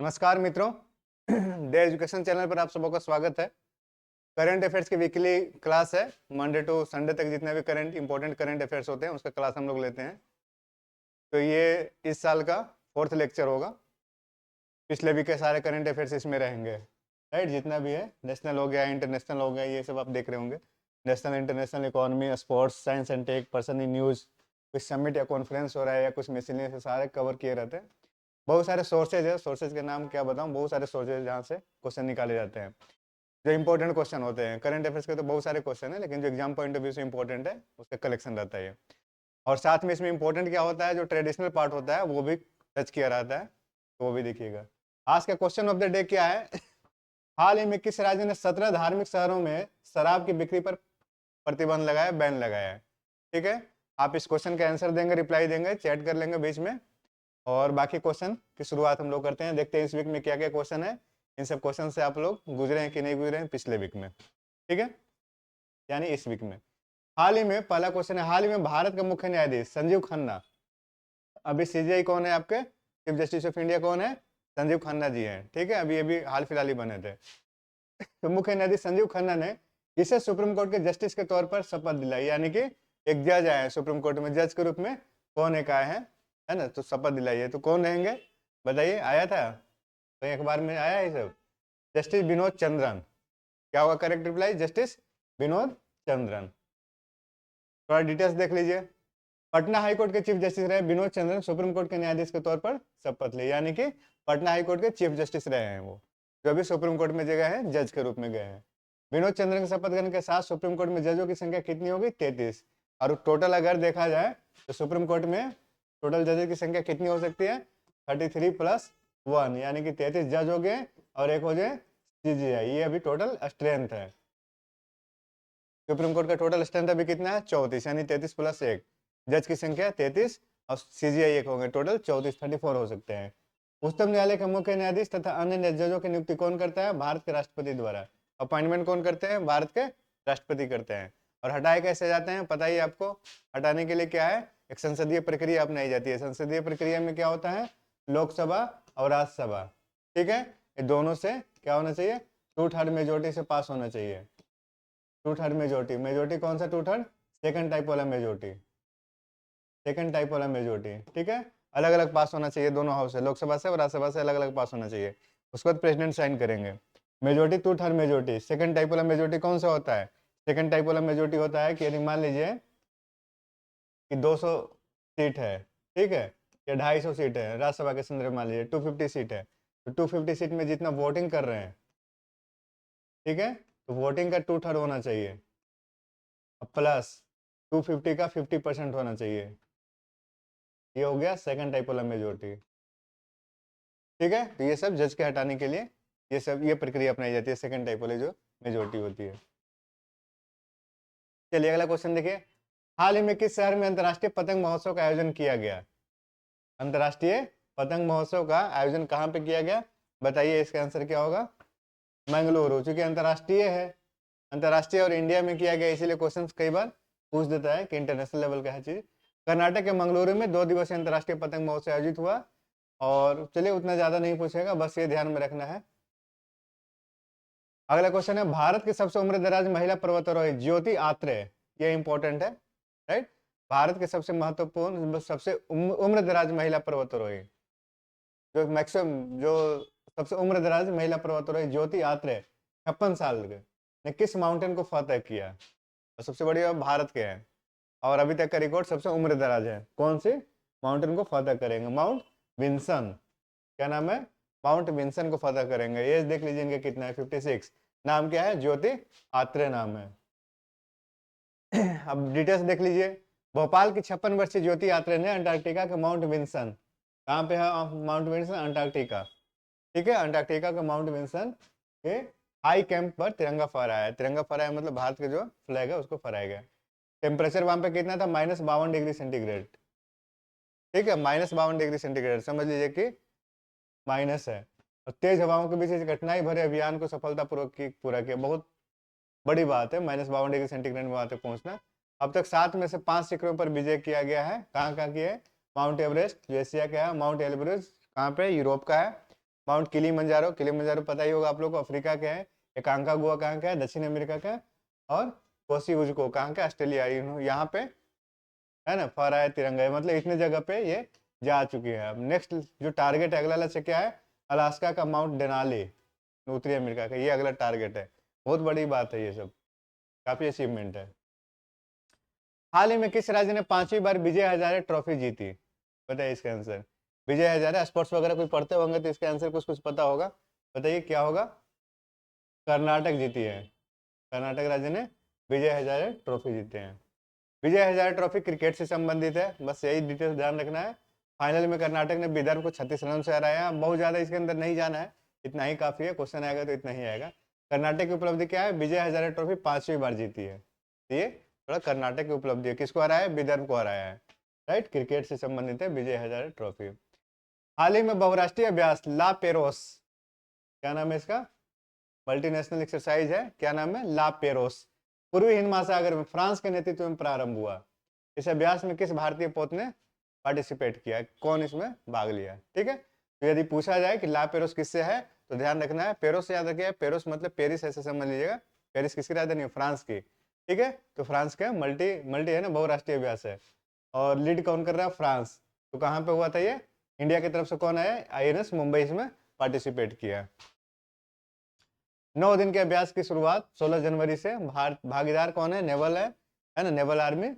नमस्कार मित्रों। Day education channel पर आप सबों का स्वागत है। करंट अफेयर्स की वीकली क्लास है। मंडे टू संडे तक जितने भी इंपॉर्टेंट करंट अफेयर्स होते हैं उसका क्लास हम लोग लेते हैं। तो ये इस साल का 4th लेक्चर होगा। पिछले वीक के सारे करंट अफेयर्स इसमें रहेंगे, राइट। जितना भी है, नेशनल हो गया, इंटरनेशनल हो गया, ये सब आप देख रहे होंगे। National, international, economy, sports, science and tech, person in news, कुछ समिट या कॉन्फ्रेंस हो रहा है या कुछ मिसलेनियस, सारे कवर किए रहते हैं। बहुत सारे सोर्सेज है, सोर्सेज के नाम क्या बताऊं, बहुत सारे सोर्सेज जहाँ से क्वेश्चन निकाले जाते हैं। जो इंपॉर्टेंट क्वेश्चन होते हैं करंट अफेयर्स के, तो बहुत सारे क्वेश्चन है, लेकिन जो एग्जाम पॉइंट ऑफ व्यू से इंपॉर्टेंट है उसका कलेक्शन रहता है ये। और साथ में इसमें इंपॉर्टेंट क्या होता है, जो ट्रेडिशनल पार्ट होता है वो भी टच किया रहता है, तो वो भी देखिएगा। आज का क्वेश्चन ऑफ द डे क्या है? हाल ही में किस राज्य ने 17 धार्मिक शहरों में शराब की बिक्री पर प्रतिबंध लगाया, बैन लगाया है? ठीक है, आप इस क्वेश्चन का आंसर देंगे, रिप्लाई देंगे, चैट कर लेंगे बीच में। और बाकी क्वेश्चन की शुरुआत हम लोग करते हैं। देखते हैं इस वीक में क्या क्या क्वेश्चन है, इन सब क्वेश्चन से आप लोग गुजरे हैं कि नहीं गुजरे हैं पिछले वीक में। ठीक है, यानी इस वीक में। हाल ही में, पहला क्वेश्चन है, हाल ही में भारत का मुख्य न्यायाधीश संजीव खन्ना, अभी सीजीआई कौन है आपके, चीफ जस्टिस ऑफ इंडिया कौन है? संजीव खन्ना जी हैं। ठीक है, अभी हाल फिलहाल ही बने थे। तो मुख्य न्यायाधीश संजीव खन्ना ने इसे सुप्रीम कोर्ट के जस्टिस के तौर पर शपथ दिलाई, यानी कि एक जज आए हैं सुप्रीम कोर्ट में, जज के रूप में कौन एक आए हैं, है ना, तो शपथ दिलाई है। तो कौन रहेंगे बताइए, आया था कहीं अखबार में आया है सब? जस्टिस विनोद चंद्रन। क्या होगा correct reply? Justice Vinod Chandran. थोड़ा डिटेल्स देख लीजिए। पटना हाईकोर्ट के चीफ जस्टिस रहे विनोद चंद्रन, सुप्रीम कोर्ट के न्यायाधीश के तौर पर शपथ ली, यानी कि पटना हाईकोर्ट के चीफ जस्टिस रहे हैं वो, जो भी सुप्रीम कोर्ट में जगह है, जज के रूप में गए हैं। विनोद चंद्रन के शपथ ग्रहण के साथ सुप्रीम कोर्ट में जजों की संख्या कितनी होगी? 33। और टोटल अगर देखा जाए तो सुप्रीम कोर्ट में टोटल जजों की संख्या कितनी हो सकती है? 33 + 1, यानी कि 33 जज हो गए और एक हो जाए सीजीआई। ये अभी टोटल स्ट्रेंथ है। सुप्रीम कोर्ट का टोटल स्ट्रेंथ अभी कितना है? 34, यानी 33 + 1, जज की संख्या 33 और सीजीआई एक होंगे, टोटल 34, 34 हो सकते हैं। उच्चतम न्यायालय के मुख्य न्यायाधीश तथा अन्य जजों की नियुक्ति कौन करता है? भारत के राष्ट्रपति द्वारा। अपॉइंटमेंट कौन करते हैं? भारत के राष्ट्रपति करते हैं। और हटाए कैसे जाते हैं पता ही आपको? हटाने के लिए क्या है, एक संसदीय प्रक्रिया अपनाई जाती है। संसदीय प्रक्रिया में क्या होता है? लोकसभा और राज्यसभा, ठीक है, ये दोनों से क्या होना चाहिए? 2/3 मेजोरिटी से पास होना चाहिए। 2/3 मेजोरिटी, मेजोरिटी कौन सा 2/3? सेकंड टाइप वाला मेजोरिटी, सेकंड टाइप वाला मेजोरिटी, ठीक है। अलग अलग पास होना चाहिए, दोनों हाउस से, लोकसभा से और राज्यसभा से अलग अलग पास होना चाहिए। उसके बाद प्रेसिडेंट साइन करेंगे। Majority 2/3 majority. सेकंड टाइप वाला मेजोरिटी कौन सा होता है? सेकंड टाइप वाला मेजोरिटी होता है कि यदि मान लीजिए कि 200 सीट है, ठीक है, या 250 सीट है राज्यसभा के संदर्भ में, मान लीजिए 250 सीट है, तो 250 सीट में जितना वोटिंग कर रहे हैं, ठीक है, तो वोटिंग का 2/3 होना चाहिए, प्लस 250 का 50% होना चाहिए। ये हो गया सेकंड टाइप वाला मेजोरिटी, ठीक है। तो ये सब जज के हटाने के लिए ये प्रक्रिया अपनाई जाती है, सेकंड टाइप वाली जो मेजोरिटी होती है। चलिए अगला क्वेश्चन देखिए। हाल ही में किस शहर में अंतर्राष्ट्रीय पतंग महोत्सव का आयोजन किया गया? अंतर्राष्ट्रीय पतंग महोत्सव का आयोजन कहाँ पे किया गया बताइए? इसका आंसर क्या होगा? मंगलुरु, चूंकि अंतर्राष्ट्रीय है, अंतर्राष्ट्रीय और इंडिया में किया गया, इसीलिए क्वेश्चन कई बार पूछ देता है कि इंटरनेशनल लेवल का है चीज। कर्नाटक के मंगलुरु में 2 दिवसीय अंतर्राष्ट्रीय पतंग महोत्सव आयोजित हुआ। और चलिए उतना ज्यादा नहीं पूछेगा, बस ये ध्यान में रखना है। अगला क्वेश्चन है, भारत की सबसे उम्र दराज महिला पर्वतारोही ज्योति आत्रेय, ये इंपॉर्टेंट है, राइट। भारत के सबसे महत्वपूर्ण, सबसे उम्र दराज महिला पर्वतारोही, जो मैक्सिमम, जो सबसे उम्र दराज महिला पर्वतारोही ज्योति आत्रेय 56 साल के ने किस माउंटेन को फतह किया? और सबसे बड़ी बात, भारत के हैं और अभी तक का रिकॉर्ड सबसे उम्र दराज है। कौन से माउंटेन को फतह करेंगे? Mount Vinson. क्या नाम है? माउंट विंसन को फतह करेंगे। एज देख लीजिए इनका कितना है, 56। नाम क्या है? ज्योति आत्रेय नाम है। अब डिटेल्स देख लीजिए। भोपाल की 56 वर्षीय ज्योति आत्रेय ने अंटार्कटिका के माउंट विंसन, कहाँ पे है माउंट विंसन? अंटार्कटिका, ठीक है, अंटार्कटिका के माउंट विंसन के हाई कैंप पर तिरंगा फहराया है। तिरंगा फहराया मतलब भारत के जो फ्लैग है उसको फहराया गया। टेम्परेचर वहां पे कितना था? -52 डिग्री सेंटीग्रेड, ठीक है, -52 डिग्री सेंटीग्रेड, समझ लीजिए कि माइनस है। और तेज हवाओं के बीच इस कठिनाई भरे अभियान को सफलतापूर्वक पूरा किया। बहुत बड़ी बात है -52 डिग्री सेंटीग्रेड में वहां तक पहुंचना। अब तक 7 में से 5 शिखरों पर विजय किया गया है। कहाँ कहाँ की है? माउंट एवरेस्ट जो एशिया का है, माउंट एल्ब्रुस कहाँ पे? यूरोप का है। माउंट किलिमंजारो, किलिमंजारो पता ही होगा आप लोग को, अफ्रीका के हैं। एकांकागुआ कहाँ का है, दक्षिण अमेरिका का। और कोसी उजको कहाँ का, ऑस्ट्रेलिया। यहाँ पे है ना फहराया तिरंगा है, मतलब इतने जगह पे ये जा चुकी है। अब नेक्स्ट जो टारगेट है, अगला लक्ष्य क्या है, अलास्का का माउंट डेनाली, उत्तरी अमेरिका का, ये अगला टारगेट है। बहुत बड़ी बात है ये सब, काफी अचीवमेंट है। हाल ही में किस राज्य ने 5वीं बार विजय हजारे ट्रॉफी जीती, बताइए इसका आंसर। विजय हजारे स्पोर्ट्स वगैरह कोई पढ़ते होंगे तो इसका आंसर कुछ कुछ पता होगा, बताइए क्या होगा। कर्नाटक जीती है, कर्नाटक राज्य ने विजय हजारे ट्रॉफी जीते हैं। विजय हजारे ट्रॉफी क्रिकेट से संबंधित है, बस यही डिटेल्स ध्यान रखना है। फाइनल में कर्नाटक ने विदर्भ को 36 रन से हराया। बहुत ज्यादा इसके अंदर नहीं जाना है, इतना ही काफी है, क्वेश्चन आएगा तो इतना ही आएगा। कर्नाटक की उपलब्धि क्या है, विजय हजारे ट्रॉफी 5वीं बार जीती है। ये थोड़ा कर्नाटक की उपलब्धि है, किसको हराया है, विदर्भ को हराया है। राइट, क्रिकेट से संबंधित है विजय हजारे ट्रॉफी। हाल ही में बहुराष्ट्रीय अभ्यास ला पेरोस, क्या नाम है इसका, मल्टीनेशनल एक्सरसाइज है, क्या नाम है, ला पेरोस, पूर्वी हिंद महासागर में फ्रांस के नेतृत्व में प्रारंभ हुआ। इस अभ्यास में किस भारतीय पोत ने पार्टिसिपेट किया, कौन इसमें भाग लिया। ठीक है, तो यदि पूछा जाए कि ला पेरोस किससे है तो ध्यान रखना है, पेरोस से याद रखिए, पेरोस मतलब पेरिस ऐसे समझ लीजिएगा। पेरिस किसकी राजधानी है, फ्रांस की। ठीक है, तो फ्रांस का मल्टी मल्टी है ना, बहुराष्ट्रीय अभ्यास है। और लीड कौन कर रहा है, फ्रांस। तो कहाँ पे हुआ था ये, इंडिया की तरफ से कौन है, INS मुंबई इसमें पार्टिसिपेट किया। 9 दिन के अभ्यास की शुरुआत 16 जनवरी से। भागीदार कौन है, नेवल है ना, नेवल आर्मी।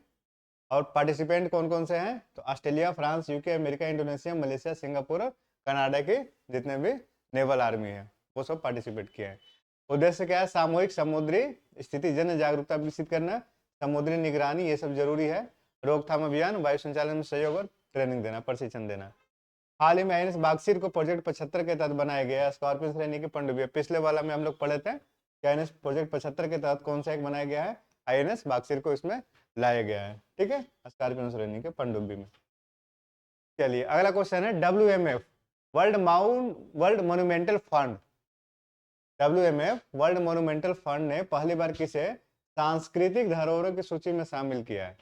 और पार्टिसिपेंट कौन कौन से हैं, तो Australia, France, UK, America, Indonesia, Malaysia, Singapore, Canada के जितने भी नेवल आर्मी है वो सब पार्टिसिपेट किए हैं। उद्देश्य क्या है, सामूहिक समुद्री स्थिति जन जागरूकता विकसित करना, समुद्री निगरानी, ये सब जरूरी है। रोकथाम अभियान, वायु संचालन में सहयोग और ट्रेनिंग देना, प्रशिक्षण देना। हाल ही में INS बागसीर को प्रोजेक्ट 75 के तहत बनाया गया, स्कॉर्पियन श्रेणी की पनडुब्बी। पिछले वाला में हम लोग पढ़े थे कि INS प्रोजेक्ट 75 के तहत कौन सा एक बनाया गया है, INS बागसीर को इसमें लाया गया है। ठीक है, स्कॉर्पियन श्रेणी के पनडुब्बी में। चलिए अगला क्वेश्चन है, WMF world monumental fund, WMF world monumental fund ने पहली बार किसे सांस्कृतिक धरोहरों की सूची में शामिल किया है।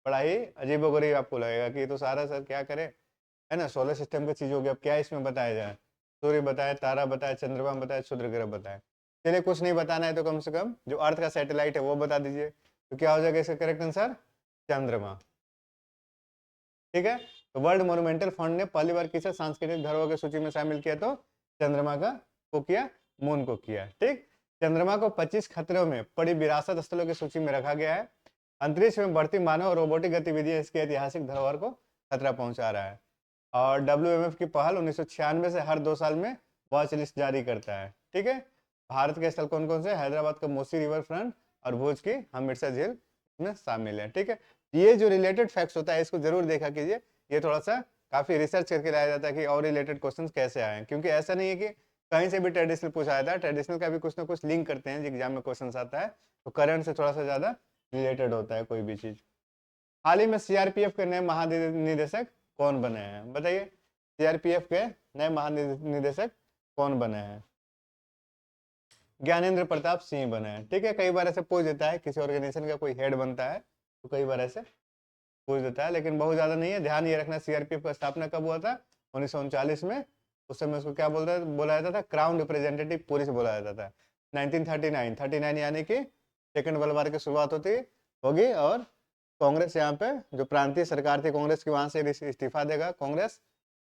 बड़ा ही अजीबोगरीब आपको लगेगा कि ये तो सारा सर क्या करे, है ना, सोलर सिस्टम की चीज हो गई, अब क्या इसमें बताया जाए, सूर्य बताए, तारा बताए, चंद्रमा बताए, क्षुद्र ग्रह बताए। चलिए कुछ नहीं बताना है तो कम से कम जो अर्थ का सैटेलाइट है वो बता दीजिए, तो क्या हो जाएगा इसका करेक्ट आंसर, चंद्रमा। ठीक है, तो वर्ल्ड मोन्यूमेंटल फंड ने पहली बार किसे सांस्कृतिक धरोहर की सूची में शामिल किया, तो चंद्रमा का को किया, मून को किया। ठीक, चंद्रमा को 25 खतरों में पड़ी विरासत स्थलों की सूची में रखा गया है। अंतरिक्ष में बढ़ती मानव और रोबोटिक गतिविधियां इसके ऐतिहासिक धरोहर को खतरा पहुंचा रहा है। और WMF की पहल 1996 से हर 2 साल में वॉच लिस्ट जारी करता है। ठीक है, भारत के स्थल कौन कौन से, हैदराबाद का मोसी रिवर फ्रंट और भुज की हमिरसा झील में शामिल है। ठीक है, ये जो रिलेटेड फैक्ट्स होता है इसको जरूर देखा कीजिए, ये थोड़ा सा काफी रिसर्च करके लाया जाता है कि और रिलेटेड क्वेश्चन कैसे आए, क्योंकि ऐसा नहीं है कि कहीं से भी ट्रेडिशनल पूछा जाता है, ट्रेडिशनल का भी कुछ ना कुछ लिंक करते हैं एग्जाम में क्वेश्चन आता है, तो करंट से थोड़ा सा ज्यादा रिलेटेड होता है कोई भी चीज। हाल ही में CRPF के नए महानिदेशक कौन बने हैं, बताइए, CRPF के नए महानिदेशक कौन बने हैं, ज्ञानेंद्र प्रताप सिंह बने हैं। ठीक है, कई बार ऐसे पूछ देता है, किसी ऑर्गेनाइजेशन का कोई हेड बनता है तो कई बार ऐसे पूछ देता है, लेकिन बहुत ज्यादा नहीं है। ध्यान ये रखना, CRPF का स्थापना कब हुआ था, 1939 में। उस समय उसको क्या बोला जाता था, क्राउन रिप्रेजेंटेटिव पुलिस बोला जाता था। 1939 यानी कि सेकंड वर्ल्ड वॉर की शुरुआत होगी, और कांग्रेस यहाँ पे जो प्रांतीय सरकार थी कांग्रेस की, वहां से इस्तीफा देगा कांग्रेस।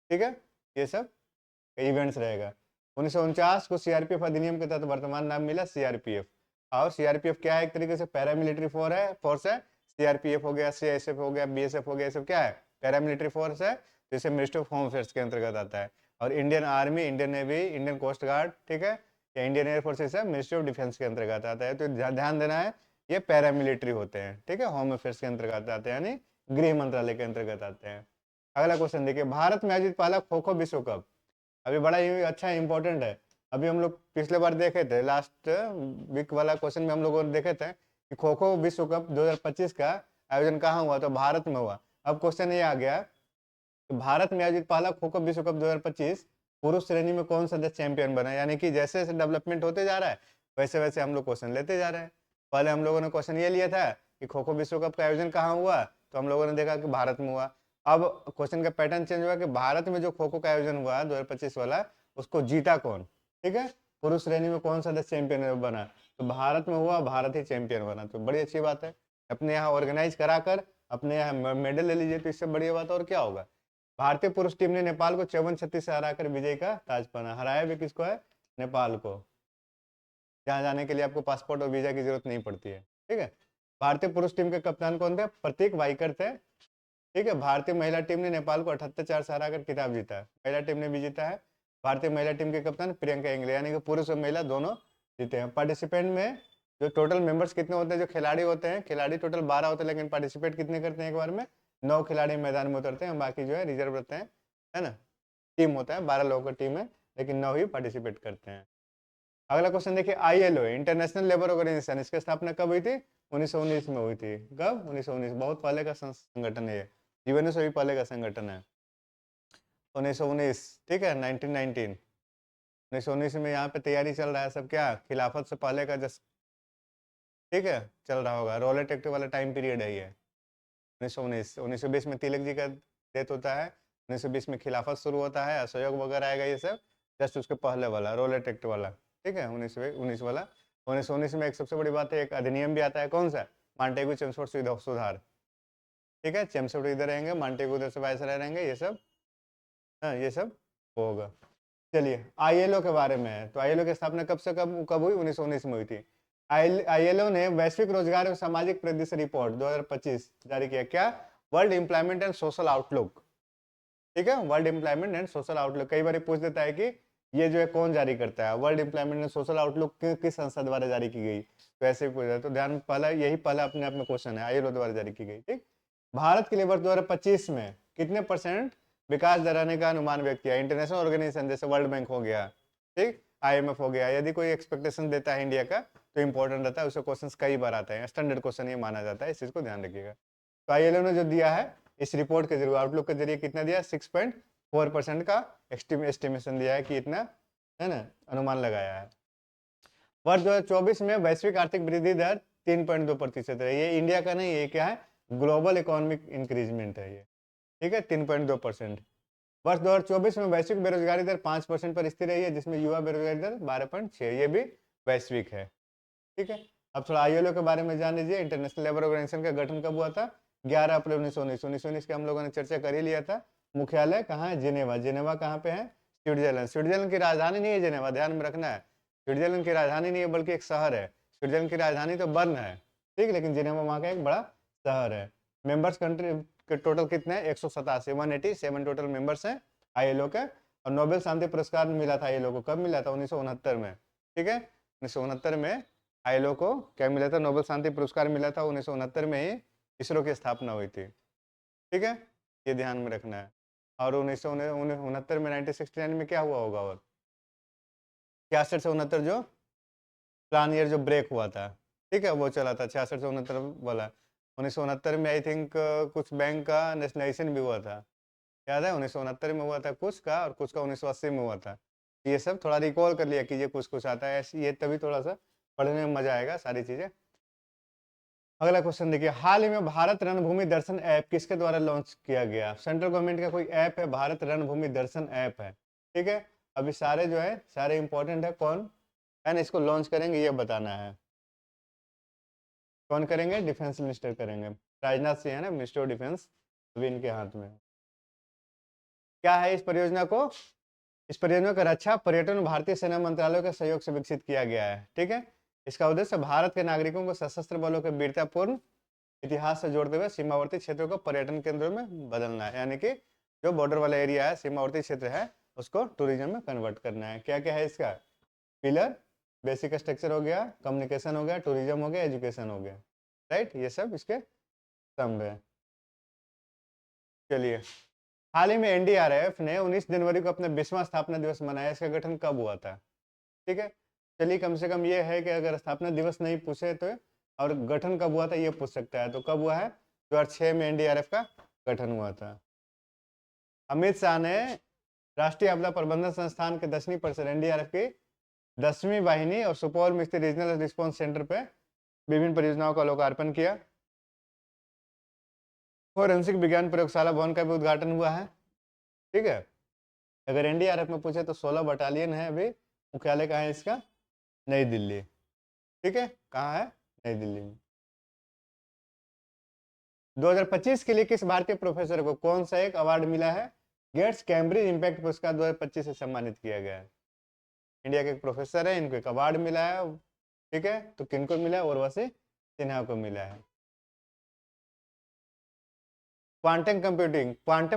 ठीक है, ये सब इवेंट्स रहेगा। 1949 को CRPF अधिनियम के तहत वर्तमान नाम मिला CRPF। और CRPF क्या है, एक तरीके से पैरामिलिट्री फोर्स है। CRPF हो गया, CISF हो गया, BSF हो गया, ये सब क्या है, पैरामिलिट्री फोर्स है, जिसे मिनिस्ट्री ऑफ होम अफेयर्स के अंतर्गत आता है। और Indian Army, Indian Navy, Indian Coast Guard, ठीक है, या इंडियन एयरफोर्स है, मिनिस्ट्री ऑफ डिफेंस के अंतर्गत आता है। तो ध्यान देना है, ये पैरामिलिट्री होते हैं। ठीक है, होम अफेयर्स के अंतर्गत आते हैं, यानी गृह मंत्रालय के अंतर्गत आते हैं। अगला क्वेश्चन देखिए, भारत में आयोजित पहला खो खो विश्व कप, अभी बड़ा ही अच्छा इंपॉर्टेंट है। अभी हम लोग पिछले बार देखे थे, लास्ट वीक वाला क्वेश्चन में हम लोगों ने देखे थे कि खो खो विश्व कप 2025 का आयोजन कहाँ हुआ, तो भारत में हुआ। अब क्वेश्चन ये आ गया कि भारत में आयोजित पहला खो खो विश्व कप 2025 पुरुष श्रेणी में कौन सा देश चैंपियन बना, यानी कि जैसे जैसे डेवलपमेंट होते जा रहा है वैसे वैसे हम लोग क्वेश्चन लेते जा रहे हैं। पहले हम लोगों ने क्वेश्चन ये लिया था कि खो खो विश्व कप का आयोजन कहाँ हुआ, तो हम लोगों ने देखा कि भारत में हुआ। अब क्वेश्चन का पैटर्न चेंज हुआ कि भारत में जो खो खो का आयोजन हुआ 2025 वाला, उसको जीता कौन, ठीक है, पुरुष श्रेणी में कौन सा देश चैंपियन बना, तो भारत में हुआ, भारत ही चैंपियन बना, तो बड़ी अच्छी बात है। अपने यहाँ ऑर्गेनाइज कराकर अपने यहाँ मेडल ले लीजिए, तो इससे बढ़िया बात और क्या होगा। भारतीय पुरुष टीम ने नेपाल को 54-36 से हराकर विजय का ताज पहना। हराया भी किसको है, नेपाल को। जहाँ जाने के लिए आपको पासपोर्ट और वीजा की जरूरत नहीं पड़ती है, ठीक है। भारतीय पुरुष टीम के कप्तान कौन थे, प्रतीक वाइकर थे, ठीक है। भारतीय महिला टीम ने नेपाल को 78-4 से हराकर खिताब जीता है, महिला टीम ने भी जीता है। भारतीय महिला टीम के कप्तान प्रियंका इंगले, यानी कि पुरुष और महिला दोनों जीते हैं। पार्टिसिपेंट में जो टोटल मेंबर्स कितने होते हैं, जो खिलाड़ी होते हैं, खिलाड़ी टोटल 12 होते हैं, लेकिन पार्टिसिपेट कितने करते हैं एक बार में, 9 खिलाड़ी मैदान में उतरते हैं, बाकी जो है रिजर्व रहते हैं, है ना। टीम होता है 12 लोगों का टीम है, लेकिन 9 ही पार्टिसिपेट करते हैं। अगला क्वेश्चन देखिए, ILO इंटरनेशनल लेबर ऑर्गेनाइजेशन, इसकी स्थापना कब हुई थी, 1919 में हुई थी। कब, 1919, बहुत पहले का संगठन है ये, यूएनओ से भी पहले का संगठन है, 1919, ठीक है, 1919, 1919 में यहाँ पे तैयारी चल रहा है सब, क्या खिलाफत से पहले का जस्ट, ठीक है, चल रहा होगा, रॉलेट एक्ट वाला टाइम पीरियड है ये, 1919। 1920 में तिलक जी का डेथ होता है, 1920 में खिलाफत शुरू होता है, असहयोग वगैरह आएगा ये सब, जस्ट उसके पहले वाला रॉलेट एक्ट वाला, ठीक है, 1919 वाला। 1919 में एक सबसे बड़ी बात है, एक अधिनियम भी आता है, कौन सा, मांटेगू चेम्सफोर्ड सुधार, ठीक है, चेम्सफोर्ड इधर रहेंगे, मांटेगू उधर से वायसराय रहेंगे, ये सब, हाँ ये सब होगा। चलिए ILO के बारे में है, तो ILO की स्थापना कब से कब कब हुई, 1919 में हुई थी। ILO ने वैश्विक रोजगार एवं सामाजिक परिदृश्य रिपोर्ट 2025 जारी किया, क्या, world employment and social outlook, ठीक है, world employment and social outlook. कई बार पूछ देता है कि ये जो है कौन जारी करता है, world employment and social outlook किस संस्था द्वारा जारी की गई, तो ऐसे ही पूछ रहा है, तो ध्यान, पहला यही पहला अपने आप में क्वेश्चन है, ILO द्वारा जारी की गई, ठीक। भारत के लिए वर्ष 2025 में कितने % विकास दर आने का अनुमान व्यक्त किया, इंटरनेशनल ऑर्गेनाइजेशन जैसे वर्ल्ड बैंक हो गया, ठीक, IMF हो गया, यदि कोई एक्सपेक्टेशन देता है इंडिया का तो इंपॉर्टेंट रहता है, उससे क्वेश्चन कई बार आता है, स्टैंडर्ड क्वेश्चन ये माना जाता है, इस चीज को ध्यान रखिएगा। तो ILO ने जो दिया है इस रिपोर्ट के जरिए, आउटलुक के जरिए कितना दिया, 6.4% का एस्टिमेशन दिया है कि इतना, है ना, अनुमान लगाया है। वर्ष 2024 में वैश्विक आर्थिक वृद्धि दर 3.2% है, ये इंडिया का नहीं, ये क्या है, ग्लोबल इकोनॉमिक इंक्रीजमेंट है ये, ठीक है, 3.2%। वर्ष 2024 में वैश्विक बेरोजगारी दर 5% पर स्थिर रही है, जिसमें युवा बेरोजगारी दर 12.6, ये भी वैश्विक है, ठीक है। अब थोड़ा ILO के बारे में जान लीजिए। इंटरनेशनल लेबर ऑर्गेनाइजेशन का गठन कब हुआ था, 11 अप्रैल 1919 के हम लोगों ने चर्चा कर ही लिया था। मुख्यालय कहाँ है, जिनेवा, जिनेवा कहाँ पे है, स्विट्जरलैंड, स्विट्जरलैंड की राजधानी नहीं है जिनेवा, ध्यान में रखना है, स्विट्जरलैंड की राजधानी नहीं है बल्कि एक शहर है, स्विट्जरलैंड की राजधानी तो बर्न है, ठीक, लेकिन जिनेवा वहाँ का एक बड़ा शहर है। मेंबर्स कंट्री के टोटल कितने हैं, 187, 187 टोटल मेंबर्स हैं ILO के। और नोबेल शांति पुरस्कार मिला था ILO को, कब मिला था, 1969 में, ठीक है, 1969 में ILO को क्या मिला था, नोबेल शांति पुरस्कार मिला था, 1969 में ही इसरो की स्थापना हुई थी, ठीक है, ये ध्यान में रखना है। और 1969 में 1969 में क्या हुआ होगा, और 66 से 69 जो प्लान ईयर जो ब्रेक हुआ था, ठीक है, वो चला था 66 से 69 वाला। 1969 में आई थिंक कुछ बैंक का नेशनलाइजेशन भी हुआ था, याद है, 1969 में हुआ था कुछ का, और कुछ का 1980 में हुआ था। ये सब थोड़ा रिकॉल कर लिया कीजिए, कुछ कुछ आता है ये, तभी थोड़ा सा पढ़ने में मजा आएगा सारी चीजें। अगला क्वेश्चन देखिए, हाल ही में भारत रणभूमि दर्शन ऐप किसके द्वारा लॉन्च किया गया, सेंट्रल गवर्नमेंट का कोई ऐप है, भारत रणभूमि दर्शन ऐप है, ठीक है। अभी सारे जो है सारे इंपॉर्टेंट है, कौन है ना इसको लॉन्च करेंगे ये बताना है, कौन करेंगे, डिफेंस मिनिस्टर करेंगे, राजनाथ सिंह है ना, मिनिस्टर ऑफ डिफेंस, अभी इनके हाथ में। क्या है इस परियोजना को, इस परियोजना का रक्षा पर्यटन भारतीय सेना मंत्रालय के सहयोग से विकसित किया गया है, ठीक है। इसका उद्देश्य भारत के नागरिकों को सशस्त्र बलों के वीरतापूर्ण इतिहास से जोड़ते हुए सीमावर्ती क्षेत्रों को पर्यटन केंद्रों में बदलना है, यानी कि जो बॉर्डर वाला एरिया है, सीमावर्ती क्षेत्र है, उसको टूरिज्म में कन्वर्ट करना है। क्या क्या है इसका, पिलर, बेसिक स्ट्रक्चर हो गया, कम्युनिकेशन हो गया, टूरिज्म हो गया, एजुकेशन हो गया, राइट, ये सब इसके स्तंभ है। चलिए, हाल ही में NDRF ने 19 जनवरी को अपना 20वां स्थापना दिवस मनाया, इसका गठन कब हुआ था, ठीक है। चलिए, कम से कम ये है कि अगर स्थापना दिवस नहीं पूछे तो, और गठन कब हुआ था ये पूछ सकता है, तो कब हुआ है, 2006 में NDRF का गठन हुआ था। अमित शाह ने राष्ट्रीय आपदा प्रबंधन संस्थान के 10वीं परिसर NDRF की 10वीं वाहिनी और सुपौल में स्थित रीजनल रिस्पॉन्स सेंटर पे विभिन्न परियोजनाओं का लोकार्पण किया। फोरेंसिक विज्ञान प्रयोगशाला भवन का भी उद्घाटन हुआ है, ठीक है। अगर एनडीआरएफ में पूछे तो 16 बटालियन है अभी। मुख्यालय कहाँ है इसका? नई दिल्ली। ठीक है, कहाँ है? नई दिल्ली में। 2025 के लिए किस भारतीय प्रोफेसर को कौन सा एक अवार्ड मिला है? गेट्स कैम्ब्रिज इम्पैक्ट पुरस्कार 2025 से सम्मानित किया गया है। इंडिया के एक प्रोफेसर है, इनको एक अवार्ड मिला है। ठीक है, तो किनको मिला है? उर्वशी सिन्हा को मिला है। क्वांटम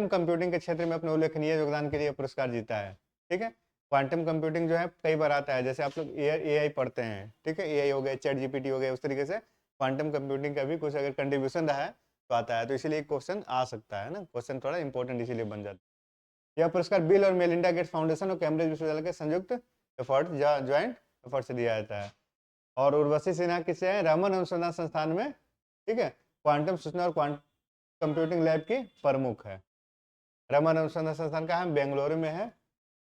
कंप्यूटिंग के क्षेत्र में अपने उल्लेखनीय योगदान के लिए पुरस्कार जीता है। ठीक है, क्वांटम कंप्यूटिंग जो है कई बार आता है, जैसे आप लोग एआई पढ़ते हैं। ठीक है, एआई हो गया, चैट जीपीटी हो गया, उस तरीके से क्वांटम कंप्यूटिंग का भी कुछ अगर कंट्रीब्यूशन रहा है तो आता है, तो इसीलिए क्वेश्चन आ सकता है ना, क्वेश्चन थोड़ा इंपॉर्टेंट इसीलिए बन जाता है। यह पुरस्कार बिल और मेलिंडा गेट्स फाउंडेशन और कैम्ब्रिज विश्वविद्यालय के संयुक्त एफर्ट ज्वाइंट एफर्ट से दिया जाता है। और उर्वशी सिन्हा किसे है? रमन अनुसंधान संस्थान में, ठीक है, क्वांटम सूचना और क्वांटम कंप्यूटिंग लैब की प्रमुख है। रमन अनुसंधान संस्थान का है, बेंगलुरु में है।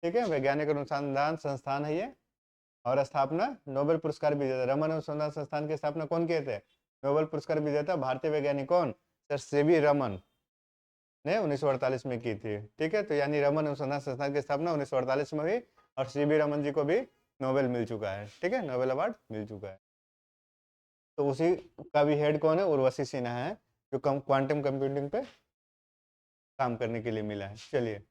ठीक है, वैज्ञानिक अनुसंधान संस्थान है ये। और स्थापना नोबेल पुरस्कार विजेता, रमन अनुसंधान संस्थान की स्थापना कौन किए थे? नोबेल पुरस्कार विजेता भारतीय वैज्ञानिक कौन? सर सीवी रमन ने 1948 में की थी। ठीक है, तो यानी रमन अनुसंधान संस्थान की स्थापना 1948 में हुई और सीवी रमन जी को भी नोबेल मिल चुका है। ठीक है, नोबेल अवार्ड मिल चुका है। तो उसी का भी हेड कौन है? उर्वशी सिन्हा है, जो क्वांटम कंप्यूटिंग पे काम करने के लिए मिला है। चलिए,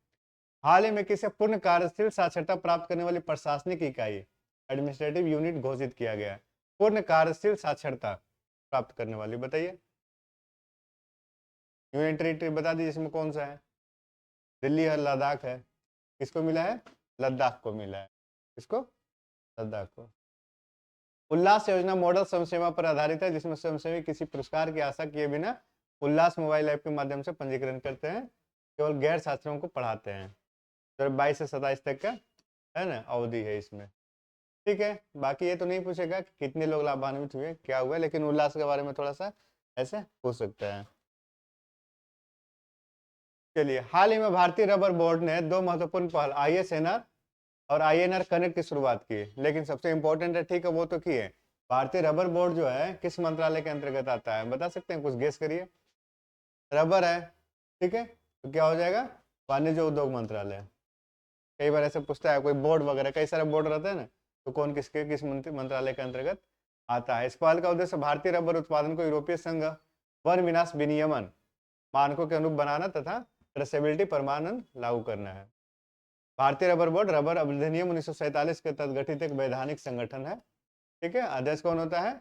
हाल ही में किसे पूर्ण कार्यशील साक्षरता प्राप्त करने वाली प्रशासनिक इकाई एडमिनिस्ट्रेटिव यूनिट घोषित किया गया है? पूर्ण कार्यशील साक्षरता प्राप्त करने वाली, बताइए। यूनियन टेरिटरी बता दीजिए, इसमें कौन सा है? दिल्ली है, लद्दाख है? किसको मिला है? लद्दाख को मिला है। किसको? लद्दाख को। उल्लास योजना मॉडल स्वयंसेवा पर आधारित है, जिसमें स्वयंसेवी किसी पुरस्कार की आशा किए बिना उल्लास मोबाइल ऐप के माध्यम से पंजीकरण करते हैं, केवल गैर छात्रों को पढ़ाते हैं। तो 22 से 27 तक का है ना अवधि है इसमें। ठीक है, बाकी ये तो नहीं पूछेगा कि कितने लोग लाभान्वित हुए, क्या हुआ, लेकिन उल्लास के बारे में थोड़ा सा ऐसे पूछ सकता है। चलिए, हाल ही में भारतीय रबर बोर्ड ने दो महत्वपूर्ण पहल ISNR और INR कनेक्ट की शुरुआत की, लेकिन सबसे इंपॉर्टेंट है, ठीक है, वो तो की है। भारतीय रबर बोर्ड जो है किस मंत्रालय के अंतर्गत आता है? बता सकते हैं? कुछ गेस करिए। रबर है, ठीक है, तो क्या हो जाएगा? वाणिज्य उद्योग मंत्रालय। कई बार ऐसे पूछता है कोई बोर्ड वगैरह, कई सारे बोर्ड रहते हैं ना, तो कौन किसके किस मंत्रालय के अंतर्गत आता है? इस पहल का उद्देश्य भारतीय रबर उत्पादन को यूरोपीय संघ वन विनाश विनियमन मानकों के अनुरूप बनाना तथा ट्रेसेबिलिटी प्रमाणन लागू करना है। भारतीय रबर बोर्ड रबर अधिनियम 1947 के तहत गठित एक वैधानिक संगठन है। ठीक है, अध्यक्ष कौन होता है?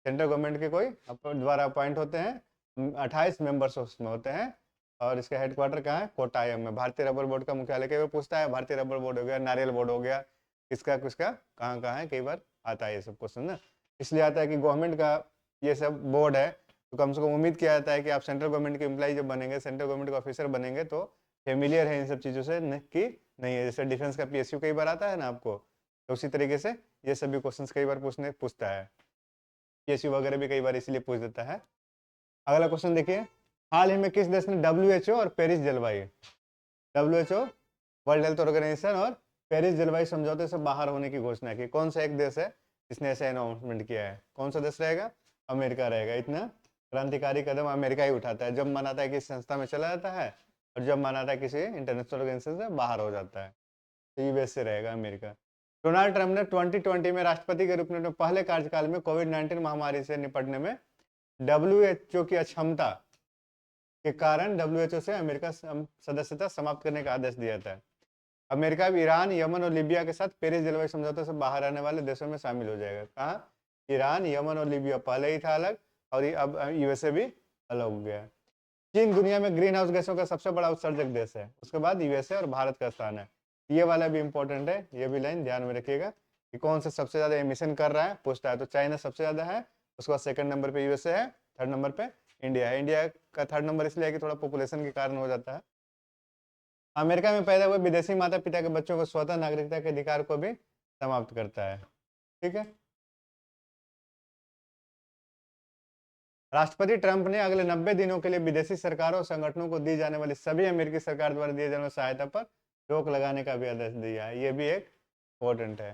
सेंट्रल गवर्नमेंट के कोई द्वारा अपॉइंट होते हैं, 28 मेंबर्स उसमें होते हैं। और इसका हेडक्वार्टर कहाँ है? कोटायम में। भारतीय रबर बोर्ड का मुख्यालय कई बार पूछता है, भारतीय रबर बोर्ड हो गया, नारियल बोर्ड हो गया, किसका किसका कहाँ कहाँ है, कई बार आता है ये सब क्वेश्चन ना। इसलिए आता है कि गवर्नमेंट का ये सब बोर्ड है, तो कम से कम उम्मीद किया जाता है कि आप सेंट्रल गवर्नमेंट के एम्प्लॉय जब बनेंगे, सेंट्रल गवर्नमेंट के ऑफिसर बनेंगे, तो फेमिलियर है इन सब चीज़ों से कि नहीं है। जैसे डिफेंस का PSU कई बार आता है ना आपको, तो उसी तरीके से ये सभी क्वेश्चन कई बार पूछता है। PSU वगैरह भी कई बार इसलिए पूछ देता है। अगला क्वेश्चन देखिए, हाल ही में किस देश ने WHO और पेरिस जलवायु WHO वर्ल्ड हेल्थ ऑर्गेनाइजेशन और पेरिस जलवायु समझौते से बाहर होने की घोषणा की? कौन सा एक देश है जिसने ऐसा अनाउंसमेंट किया है? कौन सा देश रहेगा? अमेरिका रहेगा। इतना क्रांतिकारी कदम अमेरिका ही उठाता है, जब मन आता है किसी संस्था में चला जाता है और जब मन आता है किसी इंटरनेशनल ऑर्गेनाइजेशन से बाहर हो जाता है। तो यूएस से रहेगा अमेरिका। डोनाल्ड ट्रंप ने 2020 में राष्ट्रपति के रूप में अपने पहले कार्यकाल में कोविड-19 महामारी से निपटने में WHO की अक्षमता के कारण WHO से अमेरिका सदस्यता समाप्त करने का आदेश दिया था। अमेरिका भी ईरान, यमन और लीबिया के साथ पेरिस जलवायु समझौते से बाहर आने वाले देशों में शामिल हो जाएगा। कहाँ? ईरान, यमन और लीबिया पहले ही था अलग, और अब USA भी अलग हो गया। चीन दुनिया में ग्रीन हाउस गैसों का सबसे बड़ा उत्सर्जक देश है, उसके बाद USA और भारत का स्थान है। ये वाला भी इंपॉर्टेंट है, ये भी लाइन ध्यान में रखिएगा कि कौन से सबसे ज्यादा एमिशन कर रहा है, पूछता है। तो चाइना सबसे ज्यादा है, उसके बाद सेकंड नंबर पे USA है, थर्ड नंबर पे इंडिया है। इंडिया का थर्ड नंबर इसलिए है कि थोड़ा पॉपुलेशन के कारण हो जाता है। अमेरिका में पैदा हुए विदेशी माता पिता के बच्चों को स्वतः नागरिकता के अधिकार को भी समाप्त करता है। ठीक है, राष्ट्रपति ट्रंप ने अगले 90 दिनों के लिए विदेशी सरकारों और संगठनों को दी जाने वाली सभी अमेरिकी सरकार द्वारा दिए जाने वाली सहायता पर रोक लगाने का भी आदेश दिया है। ये भी एक इम्पोर्टेंट है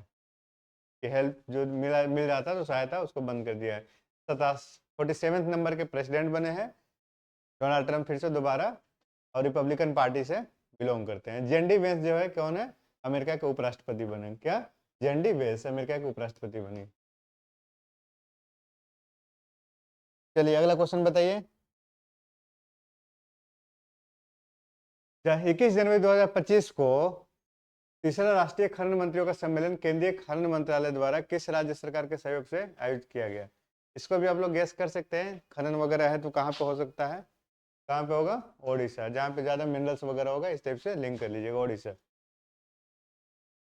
कि हेल्प जो मिल जाता है तो सहायता उसको बंद कर दिया है। 47 नंबर के प्रेसिडेंट बने हैं डोनाल्ड ट्रंप फिर से दोबारा, और रिपब्लिकन पार्टी से बिलोंग करते हैं। जेंडी वेंस जो है कौन है, अमेरिका के उपराष्ट्रपति बने। क्या, जेंडी वेंस अमेरिका के उपराष्ट्रपति बनी। चलिए अगला क्वेश्चन बताइए। 21 जनवरी 2025 को तीसरा राष्ट्रीय खनन मंत्रियों का सम्मेलन केंद्रीय खनन मंत्रालय द्वारा किस राज्य सरकार के सहयोग से आयोजित किया गया? इसको भी आप लोग गेस कर सकते हैं, खनन वगैरह है तो कहाँ पे हो सकता है, कहाँ पे होगा? ओडिशा, जहाँ पे ज्यादा मिनरल्स वगैरह होगा, इस टाइप से लिंक कर लीजिएगा, ओडिशा।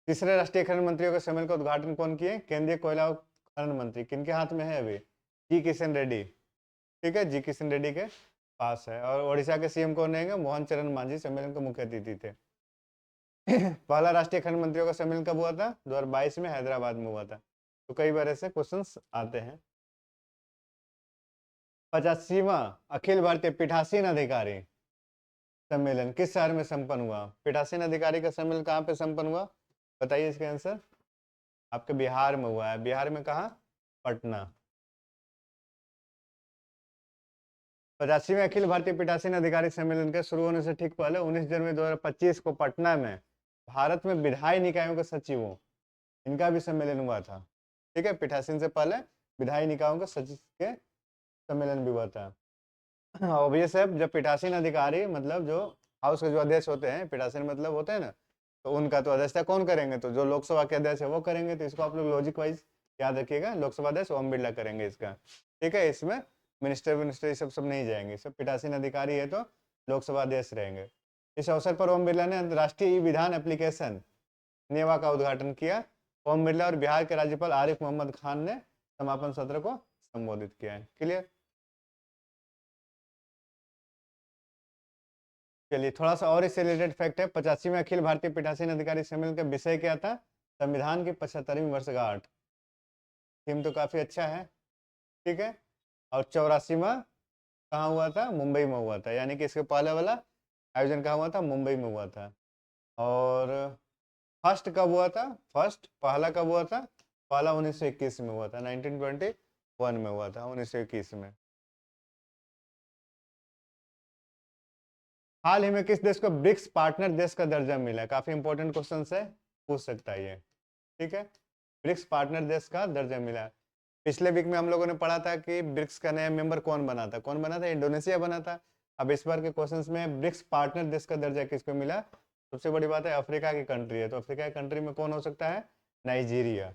तीसरे राष्ट्रीय खनन मंत्रियों के सम्मेलन का उद्घाटन कौन किए? केंद्रीय कोयला और खनन मंत्री। किनके हाथ में है अभी? जी किशन रेड्डी। ठीक है, जी किशन रेड्डी के पास है। और ओडिशा के सीएम कौन रहेंगे? मोहन चरण मांझी सम्मेलन के मुख्य अतिथि थे। पहला राष्ट्रीय खनन मंत्रियों का सम्मेलन कब हुआ था? 2022 में हैदराबाद में हुआ था। तो कई बार ऐसे क्वेश्चंस आते हैं। 85वां अखिल भारतीय पीठासीन अधिकारी सम्मेलन किस शहर में संपन्न हुआ? पीठासीन अधिकारी का सम्मेलन कहाँ पे संपन्न हुआ? बताइए इसका आंसर। आपके बिहार में हुआ है। बिहार में कहा? पटना। 85वें अखिल भारतीय पीठासीन अधिकारी सम्मेलन के शुरू होने से ठीक पहले 19 जनवरी 2025 को पटना में भारत में विधायी निकायों के सचिवों, इनका भी सम्मेलन हुआ था। ठीक है, पीठासीन से पहले विधायी निकायों के सचिव के सम्मेलन भी हुआ था। ऑब्वियस है, जब पीठासीन अधिकारी मतलब जो हाउस के जो अध्यक्ष होते हैं, पीठासीन मतलब होते हैं ना, तो उनका तो अध्यक्षता कौन करेंगे? तो जो लोकसभा के अध्यक्ष है वो करेंगे। तो इसको आप लोग लॉजिक वाइज याद रखिएगा, लोकसभा अध्यक्ष ओम बिरला करेंगे इसका। ठीक है, इसमें मिनिस्टर ये सब नहीं जाएंगे, सब पीठासीन अधिकारी है तो लोकसभा अध्यक्ष रहेंगे। इस अवसर पर ओम बिरला ने अंतर्राष्ट्रीय ई विधान एप्लीकेशन नेवा का उद्घाटन किया। ओम बिरला और बिहार के राज्यपाल आरिफ मोहम्मद खान ने समापन सत्र को संबोधित किया है। क्लियर? चलिए थोड़ा सा और इससे रिलेटेड फैक्ट है। 85वें अखिल भारतीय पीठासीन अधिकारी सम्मेलन का विषय क्या था? संविधान की 75वीं वर्षगांठ। थीम तो काफी अच्छा है। ठीक है, और 84वां कहाँ हुआ था? मुंबई में हुआ था। यानी कि इसके पहले वाला आयोजन कहाँ हुआ था? मुंबई में हुआ था। और फर्स्ट कब हुआ था? फर्स्ट पहला कब हुआ था? पहला 1921 में हुआ था, 1921 में हुआ था, 1921 में। हाल ही में किस देश को ब्रिक्स पार्टनर देश का दर्जा मिला है? काफी इंपॉर्टेंट क्वेश्चन है, पूछ सकता है ये। ठीक है, ब्रिक्स पार्टनर देश का दर्जा मिला है। पिछले वीक में हम लोगों ने पढ़ा था कि ब्रिक्स का नया मेंबर कौन बना था? कौन बना था? इंडोनेशिया बना था। अब इस बार के क्वेश्चंस में ब्रिक्स पार्टनर देश का दर्जा किसको मिला? सबसे बड़ी बात है, अफ्रीका की कंट्री है। तो अफ्रीका की कंट्री में कौन हो सकता है? नाइजीरिया।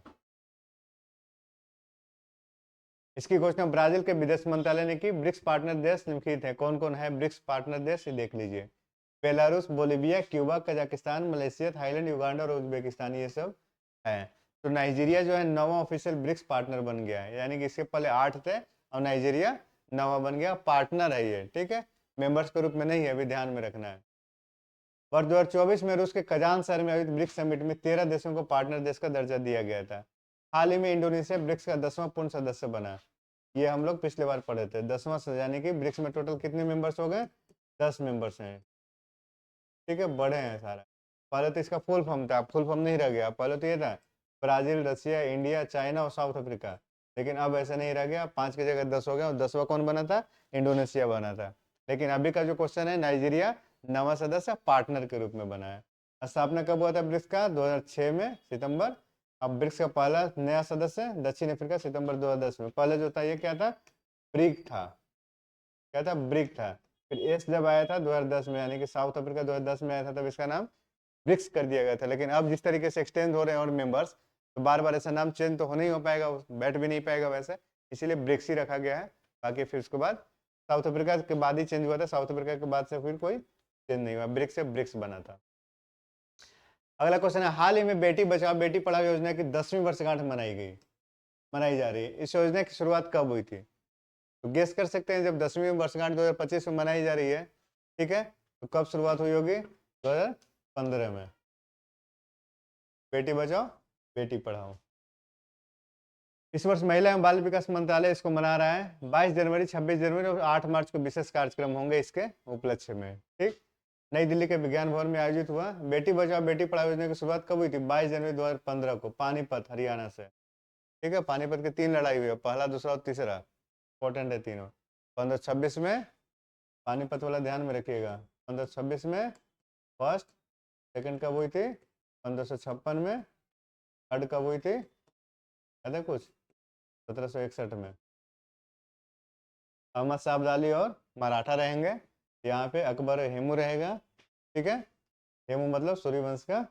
इसकी घोषणा ब्राजील के विदेश मंत्रालय ने की। ब्रिक्स पार्टनर देश निम्नलिखित है। कौन कौन है ब्रिक्स पार्टनर देश? ये देख लीजिए। Belarus, Bolivia, Cuba, Kazakhstan, Malaysia, Thailand, Uganda और उज्बेकिस्तान, ये सब है। तो नाइजीरिया जो है 9वां ऑफिशियल ब्रिक्स पार्टनर बन गया है। यानी कि इसके पहले 8 थे और नाइजीरिया 9वां बन गया। पार्टनर है ये। ठीक है, मेंबर्स के रूप में नहीं है, अभी ध्यान में रखना है। वर्ष 2024 में रूस के कजान शहर में आयोजित ब्रिक्स समिट में 13 देशों को पार्टनर देश का दर्जा दिया गया था। हाल ही में इंडोनेशिया ब्रिक्स का 10वां पूर्ण सदस्य बना। ये हम लोग पिछले बार पढ़े थे। 10वां, यानी कि ब्रिक्स में टोटल कितने मेंबर्स हो गए? 10 मेंबर्स हैं। ठीक है, बड़े हैं सारा। पहले तो इसका फुल फॉर्म था, फुल फॉर्म नहीं रह गया। पहले तो ये था ब्राजील, रशिया, इंडिया, चाइना और साउथ अफ्रीका। लेकिन अब ऐसा नहीं रह गया, 5 की जगह 10 हो गया। और 10वां कौन बना था? इंडोनेशिया बना था। लेकिन अभी का जो क्वेश्चन है, नाइजीरिया 9वां सदस्य पार्टनर के रूप में बना है। स्थापना कब हुआ था ब्रिक्स का? 2006 में सितंबर। अब ब्रिक्स का पहला नया सदस्य दक्षिण अफ्रीका, सितंबर 2010 में। पहले जो था ये क्या था? ब्रिक था। क्या था? ब्रिक था। फिर एस जब आया था 2010 में, यानी कि साउथ अफ्रीका 2010 में आया था, तब इसका नाम ब्रिक्स कर दिया गया था। लेकिन अब जिस तरीके से एक्सटेंड हो रहे हैं और मेंबर्स, तो बार बार ऐसा नाम चेंज तो हो नहीं हो पाएगा, बैठ भी नहीं पाएगा वैसे, इसीलिए ब्रिक्स ही रखा गया है। बाकी फिर उसके बाद साउथ अफ्रीका के बाद ही चेंज हुआ था। साउथ अफ्रीका के बाद से फिर कोई चेंज नहीं हुआ, ब्रिक्स से ब्रिक्स बना था। अगला क्वेश्चन है, हाल ही में बेटी बचाओ बेटी पढ़ाओ योजना की 10वीं वर्षगांठ मनाई जा रही है। इस योजना की शुरुआत कब हुई थी? तो गेस कर सकते हैं, जब 10वीं वर्षगांठ 2025 में मनाई जा रही है, ठीक है, तो कब शुरुआत हुई होगी? 2015 में। बेटी बचाओ बेटी पढ़ाओ। इस वर्ष महिला एवं बाल विकास मंत्रालय इसको मना रहा है। 22 जनवरी, 26 जनवरी और 8 मार्च को विशेष कार्यक्रम होंगे इसके उपलक्ष्य में। ठीक, नई दिल्ली के विज्ञान भवन में आयोजित हुआ। बेटी बचाओ बेटी पढ़ाओ योजना की शुरुआत कब हुई थी? 22 जनवरी 2015 को, पानीपत हरियाणा से। ठीक है, पानीपत की 3 लड़ाई हुई है, पहला, दूसरा और तीसरा। इंपॉर्टेंट है तीनों। 1526 में पानीपत वाला ध्यान में रखिएगा। 1526 में फर्स्ट, सेकंड कब हुई थी 1556 में, थर्ड कब हुई थी याद है कुछ 1761 में। अहमद शाह अब्दाली और मराठा रहेंगे, यहाँ पे अकबर हेमू रहेगा, ठीक है, हेमू मतलब सूर्यवंश का,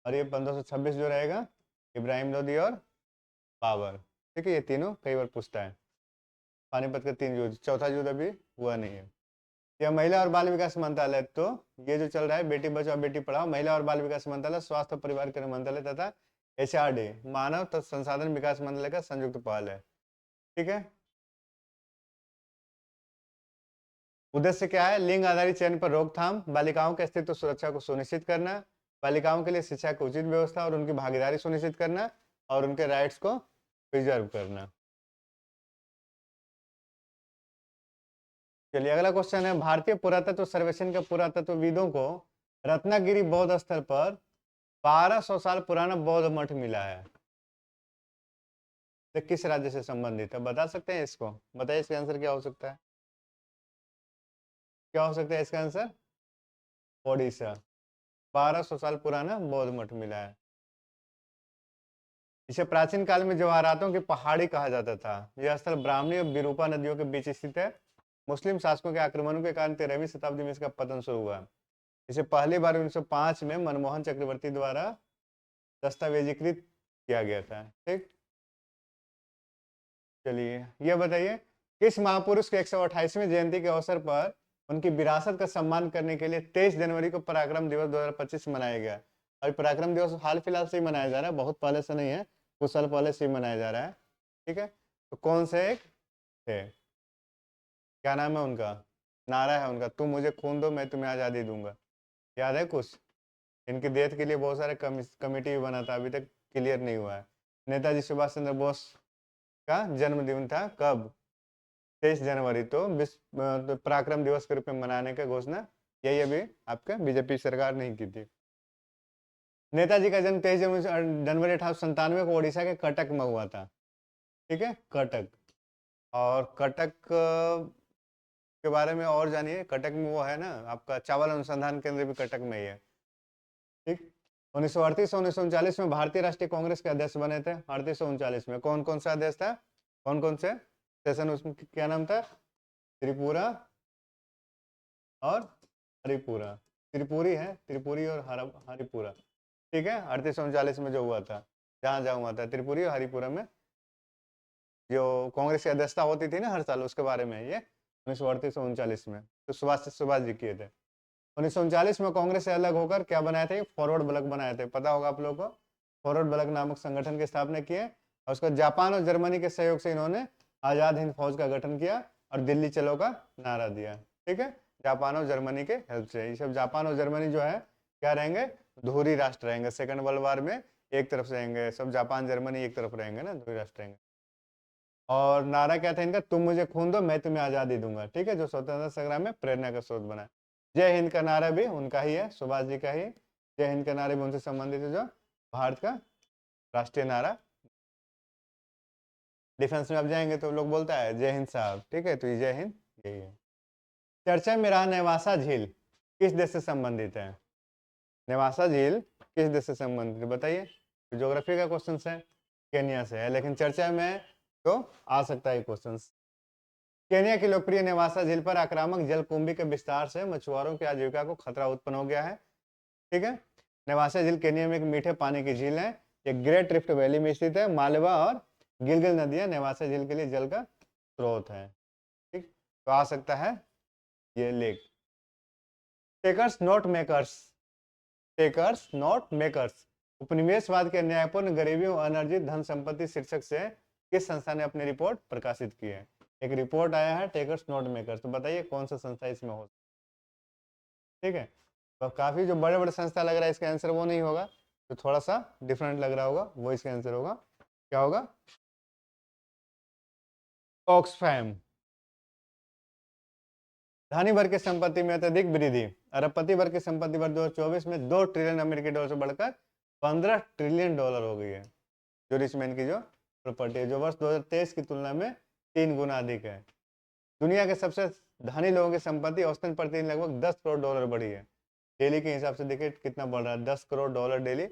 और ये 1526 जो रहेगा इब्राहिम लोदी और बाबर, ठीक है, ये तीनों कई बार पूछता है। पानीपत का 3 युद्ध, चौथा युद्ध अभी हुआ नहीं है। यह महिला और बाल विकास मंत्रालय, तो ये जो चल रहा है बेटी बचाओ बेटी पढ़ाओ, महिला और बाल विकास मंत्रालय, स्वास्थ्य और परिवार कल्याण मंत्रालय तथा HRD मानव संसाधन विकास मंत्रालय का संयुक्त पहल है, ठीक है। उद्देश्य क्या है, लिंग आधारित चयन पर रोकथाम, बालिकाओं के अस्तित्व सुरक्षा को सुनिश्चित करना, बालिकाओं के लिए शिक्षा की उचित व्यवस्था और उनकी भागीदारी सुनिश्चित करना, और उनके राइट्स को प्रिजर्व करना। चलिए अगला क्वेश्चन है, भारतीय पुरातत्व सर्वेक्षण के पुरातत्वविदों को रत्नागिरी बौद्ध स्थल पर 1200 साल पुराना बौद्ध मठ मिला है, तो किस राज्य से संबंधित है, बता सकते हैं इसको, बताइए इसका आंसर क्या हो सकता है, क्या हो सकता है इसका आंसर, ओडिशा। 1200 साल पुराना बौद्ध मठ मिला है। इसे प्राचीन काल में जवाहरातों की पहाड़ी कहा जाता था। यह स्थल ब्राह्मणी और विरूपा नदियों के बीच स्थित है। मुस्लिम शासकों के आक्रमणों के कारण 13वीं शताब्दी में इसका पतन शुरू हुआ। इसे पहली बार 1905 में मनमोहन चक्रवर्ती द्वारा दस्तावेजीकृत किया गया था, ठीक। चलिए यह बताइए, किस महापुरुष के 128वें जयंती के अवसर पर उनकी विरासत का सम्मान करने के लिए 23 जनवरी को पराक्रम दिवस 2025 मनाया गया। और पराक्रम दिवस हाल फिलहाल से ही मनाया जा रहा है, बहुत पहले से नहीं है, कुछ साल पहले से ही मनाया जा रहा है, ठीक है। तो कौन से एक थे, क्या नाम है उनका, नारा है उनका, तुम मुझे खून दो मैं तुम्हें आज़ादी दूंगा, याद है कुछ। इनकी डेथ के लिए बहुत सारे कमेटी भी बना था, अभी तक क्लियर नहीं हुआ है। नेताजी सुभाष चंद्र बोस का जन्मदिन था कब, 23 जनवरी, तो विश्व पराक्रम दिवस के रूप में मनाने का घोषणा यही अभी आपका बीजेपी सरकार नहीं की थी। नेताजी का जन्म 23 जनवरी 1897 को उड़ीसा के कटक में हुआ था, ठीक है, कटक। और कटक के बारे में और जानिए, कटक में वो है ना आपका चावल अनुसंधान केंद्र भी कटक में ही है, ठीक। 1938 से 1939 में भारतीय राष्ट्रीय कांग्रेस के अध्यक्ष बने थे। 38 से 39 में कौन कौन सा अध्यक्ष था, कौन कौन से सेशन, उसमें क्या नाम था, त्रिपुरा और हरिपुरा, त्रिपुरी है, त्रिपुरी और हरिपुरा, ठीक है। 3839 में जो हुआ था, जहाँ जहाँ हुआ था त्रिपुरी और हरिपुरा में, जो कांग्रेस की अध्यक्षता होती थी ना हर साल, उसके बारे में ये 1938 से 39 में, तो सुभाष जी किए थे। 1939 में कांग्रेस से अलग होकर क्या बनाए थे, फॉरवर्ड ब्लॉक बनाए थे, पता होगा आप लोगों को, फॉरवर्ड ब्लॉक नामक संगठन की स्थापना किए, और उसको जापान और जर्मनी के सहयोग से इन्होंने आजाद हिंद फौज का गठन किया और दिल्ली चलो का नारा दिया, ठीक है। जापान और जर्मनी के हेल्प से, ये सब जापान और जर्मनी जो है क्या रहेंगे, धुरी राष्ट्र रहेंगे, सेकंड वर्ल्ड वॉर में एक तरफ से रहेंगे, सब जापान जर्मनी एक तरफ रहेंगे ना, धुरी राष्ट्र रहेंगे। और नारा क्या था इनका, तुम मुझे खून दो मैं तुम्हें आजादी दूंगा, ठीक है, जो स्वतंत्रता संग्राम में प्रेरणा का स्रोत बना। जय हिंद का नारा भी उनका ही है, सुभाष जी का ही, जय हिंद का नारा भी उनसे संबंधित है, जो भारत का राष्ट्रीय नारा। डिफेंस में अब जाएंगे तो लोग बोलता है जय हिंद साहब, ठीक है, तो ये जय हिंद यही है। चर्चा में रहा नेवासा झील किस देश से संबंधित है, नेवासा झील किस देश से संबंधित है बताइए, तो ज्योग्राफी का क्वेश्चन है, केनिया से है, लेकिन चर्चा में तो आ सकता है क्वेश्चन। केनिया की लोकप्रिय नेवासा झील पर आक्रामक जलकुंभी के विस्तार से मछुआरों की आजीविका को खतरा उत्पन्न हो गया है, ठीक है। नेवासा झील केनिया में एक मीठे पानी की झील है, ये ग्रेट रिफ्ट वैली में स्थित है। मालवा और गिलगिल नदियां नेवासा झील के लिए जल का स्रोत है, ठीक, तो आ सकता है ये lake. Takers note makers, takers note makers उपनिवेशवाद के न्यायपूर्ण गरीबी और अनर्जित धन संपत्ति शीर्षक से किस संस्था ने अपनी रिपोर्ट प्रकाशित की है, एक रिपोर्ट आया है टेकर्स नोट मेकर्स, तो बताइए कौन सा संस्था इसमें हो, ठीक है। तो काफी जो बड़े बड़े संस्था लग रहा है इसका आंसर वो नहीं होगा, तो थोड़ा सा डिफरेंट लग रहा होगा, वो इसका आंसर होगा, क्या होगा, ऑक्सफैम। धनी वर्ग की संपत्ति में अत्यधिक वृद्धि, अरबपति वर्ग की संपत्ति वर्ष 2024 में $2 ट्रिलियन अमेरिकी डॉलर से बढ़कर $15 ट्रिलियन हो गई है, जो रिचमैन की जो प्रॉपर्टी है, जो वर्ष 2023 की तुलना में 3 गुना अधिक है। दुनिया के सबसे धनी लोगों की संपत्ति औसतन प्रतिदिन लगभग $10 करोड़ बढ़ी है, डेली के हिसाब से देखिए कितना बढ़ रहा है, $10 करोड़ डेली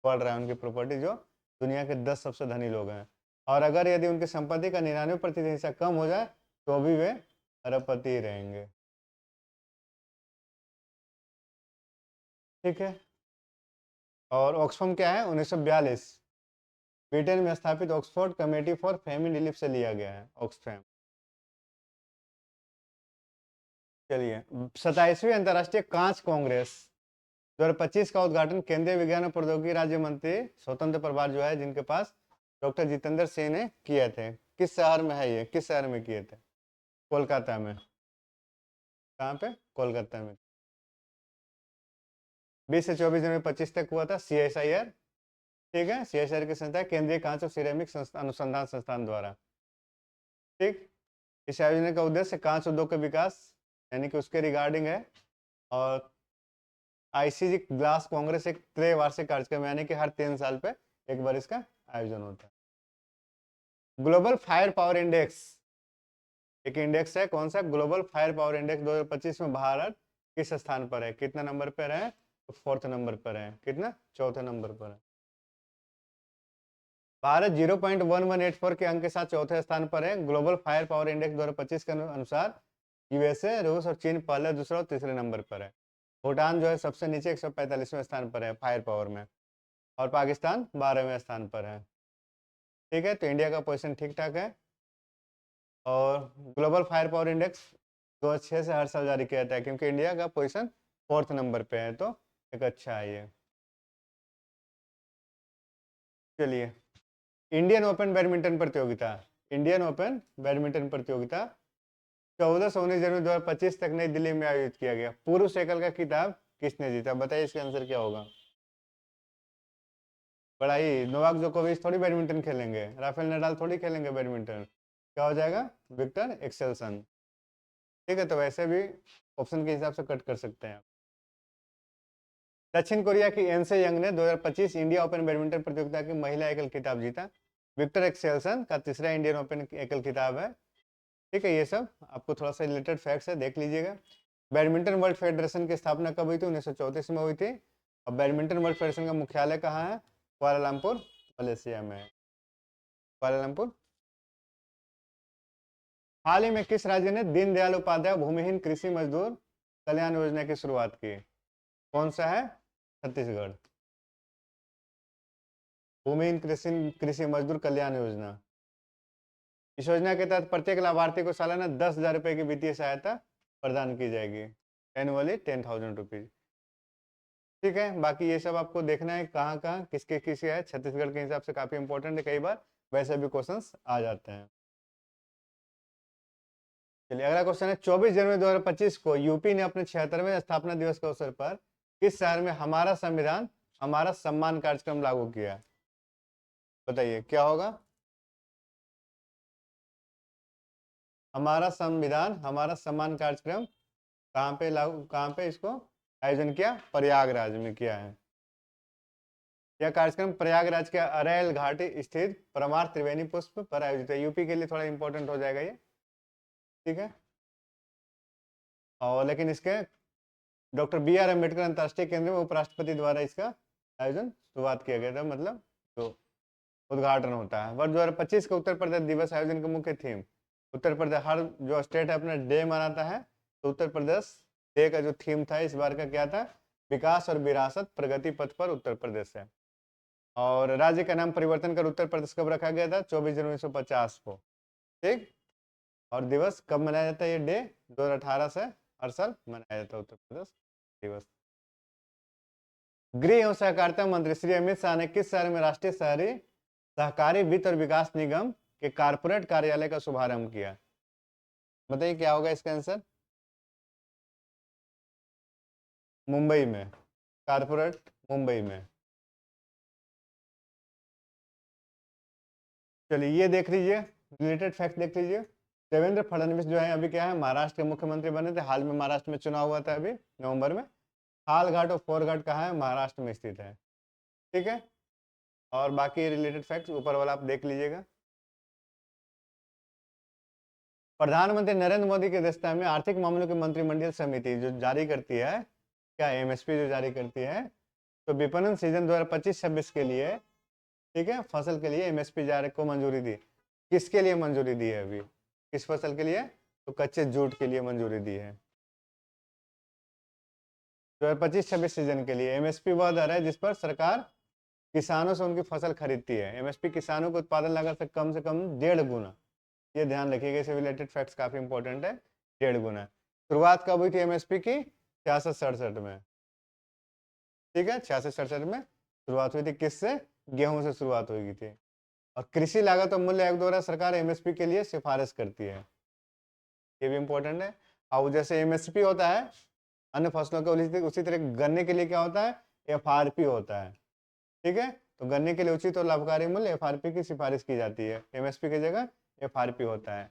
बढ़ रहा है उनकी प्रॉपर्टी, जो दुनिया के 10 सबसे धनी लोग हैं। और अगर यदि उनकी संपत्ति का 99% हिस्सा कम हो जाए तो भी वे अरबपति ही रहेंगे। ठीक है। और ऑक्सफैम क्या है? 1942 ब्रिटेन में स्थापित Oxford committee for family relief से लिया गया है ऑक्सफैम। चलिए, 27वीं अंतर्राष्ट्रीय कांच कांग्रेस 2025 का उद्घाटन केंद्रीय विज्ञान और प्रौद्योगिकी राज्य मंत्री स्वतंत्र प्रभार जो है जिनके पास, डॉक्टर जितेंद्र सिंह ने किए थे। किस शहर में है ये? किस शहर में किए थे? कोलकाता में। कहाँ पे? कोलकाता में। 20 से 24 जनवरी 25 तक हुआ था, CSIR। ठीक है, CSIR की संस्था है केंद्रीय कांच और सिरेमिक अनुसंधान संस्थान द्वारा। ठीक। इस आयोजन का उद्देश्य कांच उद्योग के विकास यानी कि उसके रिगार्डिंग है। और ICG ग्लास कांग्रेस एक त्रैवार्षिक कार्यक्रम यानी कि हर 3 साल पे एक बार इसका आयोजन होता है। ग्लोबल फायर पावर इंडेक्स एक इंडेक्स है, कौन सा? ग्लोबल फायर पावर इंडेक्स 2025 में भारत किस स्थान पर है? कितना नंबर पर है? तो 4th नंबर पर है। कितना? 4थे नंबर पर है। भारत 0.1184 के अंक के साथ 4थे स्थान पर है ग्लोबल फायर पावर इंडेक्स 2025 के अनुसार। USA, रूस और चीन पहले, दूसरे और तीसरे नंबर पर है। भूटान जो है सबसे नीचे 145वें स्थान पर है फायर पावर में। और पाकिस्तान 12वें स्थान पर है। ठीक है, तो इंडिया का पोजीशन ठीक ठाक है। और ग्लोबल फायर पावर इंडेक्स 2006 से हर साल जारी किया जाता है क्योंकि इंडिया का पोजीशन 4th नंबर पे है, तो एक अच्छा है ये। चलिए, इंडियन ओपन बैडमिंटन प्रतियोगिता। इंडियन ओपन बैडमिंटन प्रतियोगिता 14 से 19 जनवरी 2025 तक नई दिल्ली में आयोजित किया गया। पुरुष एकल का खिताब किसने जीता? बताइए इसका आंसर क्या होगा? बड़ाई नोवाक जोकोविच थोड़ी बैडमिंटन खेलेंगे, राफेल नडाल थोड़ी खेलेंगे बैडमिंटन। क्या हो जाएगा? Viktor Axelsen. ठीक है, तो वैसे भी ऑप्शन के हिसाब से कट कर सकते हैं। दक्षिण कोरिया की एनसे यंग ने 2025 इंडिया ओपन बैडमिंटन प्रतियोगिता की महिला एकल खिताब जीता। विक्टर एक्सेल्सन का तीसरा इंडियन ओपन एकल खिताब है। ठीक है, ये सब आपको थोड़ा सा रिलेटेड फैक्ट्स है, देख लीजिएगा। बैडमिंटन वर्ल्ड फेडरेशन की स्थापना कब हुई थी? 1934 में हुई थी। और बैडमिंटन वर्ल्ड फेडरेशन का मुख्यालय कहाँ है? कुआलालंपुर, मलेशिया में है। कुआलालंपुर। हाल ही में किस राज्य ने दीनदयाल उपाध्याय भूमिहीन कृषि मजदूर कल्याण योजना की शुरुआत की? कौन सा है? छत्तीसगढ़। भूमिहीन कृषि कृषि मजदूर कल्याण योजना। इस योजना के तहत प्रत्येक लाभार्थी को सालाना 10,000 रुपए की वित्तीय सहायता प्रदान की जाएगी। Annually 10,000 rupees. ठीक है, बाकी ये सब आपको देखना है कहाँ कहाँ किसके किसके है। छत्तीसगढ़ के हिसाब से काफी इंपॉर्टेंट है, कई बार वैसे भी क्वेश्चंस आ जाते हैं। चलिए, अगला क्वेश्चन है 24 जनवरी 2025 को यूपी ने अपने 76वें स्थापना दिवस के अवसर पर किस शहर में हमारा संविधान हमारा सम्मान कार्यक्रम लागू किया? बताइए क्या होगा? हमारा संविधान हमारा सम्मान कार्यक्रम कहाँ पे लागू, कहाँ पे इसको आयोजन किया? प्रयागराज में किया है। यह कार्यक्रम प्रयागराज के अरैल घाटी स्थित परमार त्रिवेणी पुष्प पर आयोजित है। यूपी के लिए थोड़ा इंपॉर्टेंट हो जाएगा ये। ठीक है, और लेकिन इसके डॉक्टर B.R. अम्बेडकर अंतर्राष्ट्रीय केंद्र में उपराष्ट्रपति द्वारा इसका आयोजन शुरुआत किया गया था, मतलब जो उद्घाटन होता है। वर्ष 2025 का उत्तर प्रदेश दिवस आयोजन का मुख्य थीम। उत्तर प्रदेश हर जो स्टेट है अपना डे मनाता है, तो उत्तर प्रदेश डे का जो थीम था इस बार का क्या था? विकास और विरासत, प्रगति पथ पर उत्तर प्रदेश है। और राज्य का नाम परिवर्तन कर उत्तर प्रदेश कब रखा गया था? 24 जनवरी 1950 को। ठीक। और दिवस कब मनाया जाता है ये डे? 2018 से हर साल मनाया जाता है उत्तर प्रदेश दिवस। गृह एवं सहकारिता मंत्री श्री अमित शाह ने किस शहर में राष्ट्रीय शहरी सहकारी वित्त और विकास निगम के कारपोरेट कार्यालय का शुभारंभ किया? बताइए क्या होगा इसका आंसर? मुंबई में। कारपोरेट मुंबई में। चलिए, ये देख लीजिए, रिलेटेड फैक्ट देख लीजिए। देवेंद्र फडणवीस जो है अभी क्या है? महाराष्ट्र के मुख्यमंत्री बने थे। हाल में महाराष्ट्र में चुनाव हुआ था अभी नवंबर में। हालघाट और फोरघाट कहाँ है? महाराष्ट्र में स्थित है। ठीक है, और बाकी रिलेटेड फैक्ट्स ऊपर वाला आप देख लीजिएगा। प्रधानमंत्री नरेंद्र मोदी की अध्यक्षता में आर्थिक मामलों की मंत्रिमंडलीय समिति जो जारी करती है क्या एमएसपी जो जारी करती है। तो विपणन सीजन 2025-26 के लिए, ठीक है, फसल के लिए एमएसपी जारी को मंजूरी दी। किसके लिए मंजूरी दी है अभी, किस फसल के लिए, तो कच्चे जूट के लिए मंजूरी दी है। 2025-26 सीजन के लिए एमएसपी वह दर है जिस पर सरकार किसानों से उनकी फसल खरीदती है। एमएसपी किसानों को उत्पादन लागत से कम 1.5 गुना, ये ध्यान रखिएगा, इससे रिलेटेड फैक्ट्स काफी इंपॉर्टेंट है। 1.5 गुना। शुरुआत कब हुई थी एमएसपी की, 66-67 में, ठीक है, 66-67 में शुरुआत हुई थी। किससे, गेहूं से शुरुआत हुई थी। और कृषि लागत और मूल्य आयोग द्वारा सरकार एमएसपी के लिए सिफारिश करती है, ये भी इंपॉर्टेंट है। और जैसे एमएसपी होता है अन्य फसलों के, उसी तरह गन्ने के लिए क्या होता है, एफआरपी होता है, ठीक है। तो गन्ने के लिए उचित और लाभकारी मूल्य एफआरपी की सिफारिश की जाती है, एमएसपी की जगह एफआरपी होता है।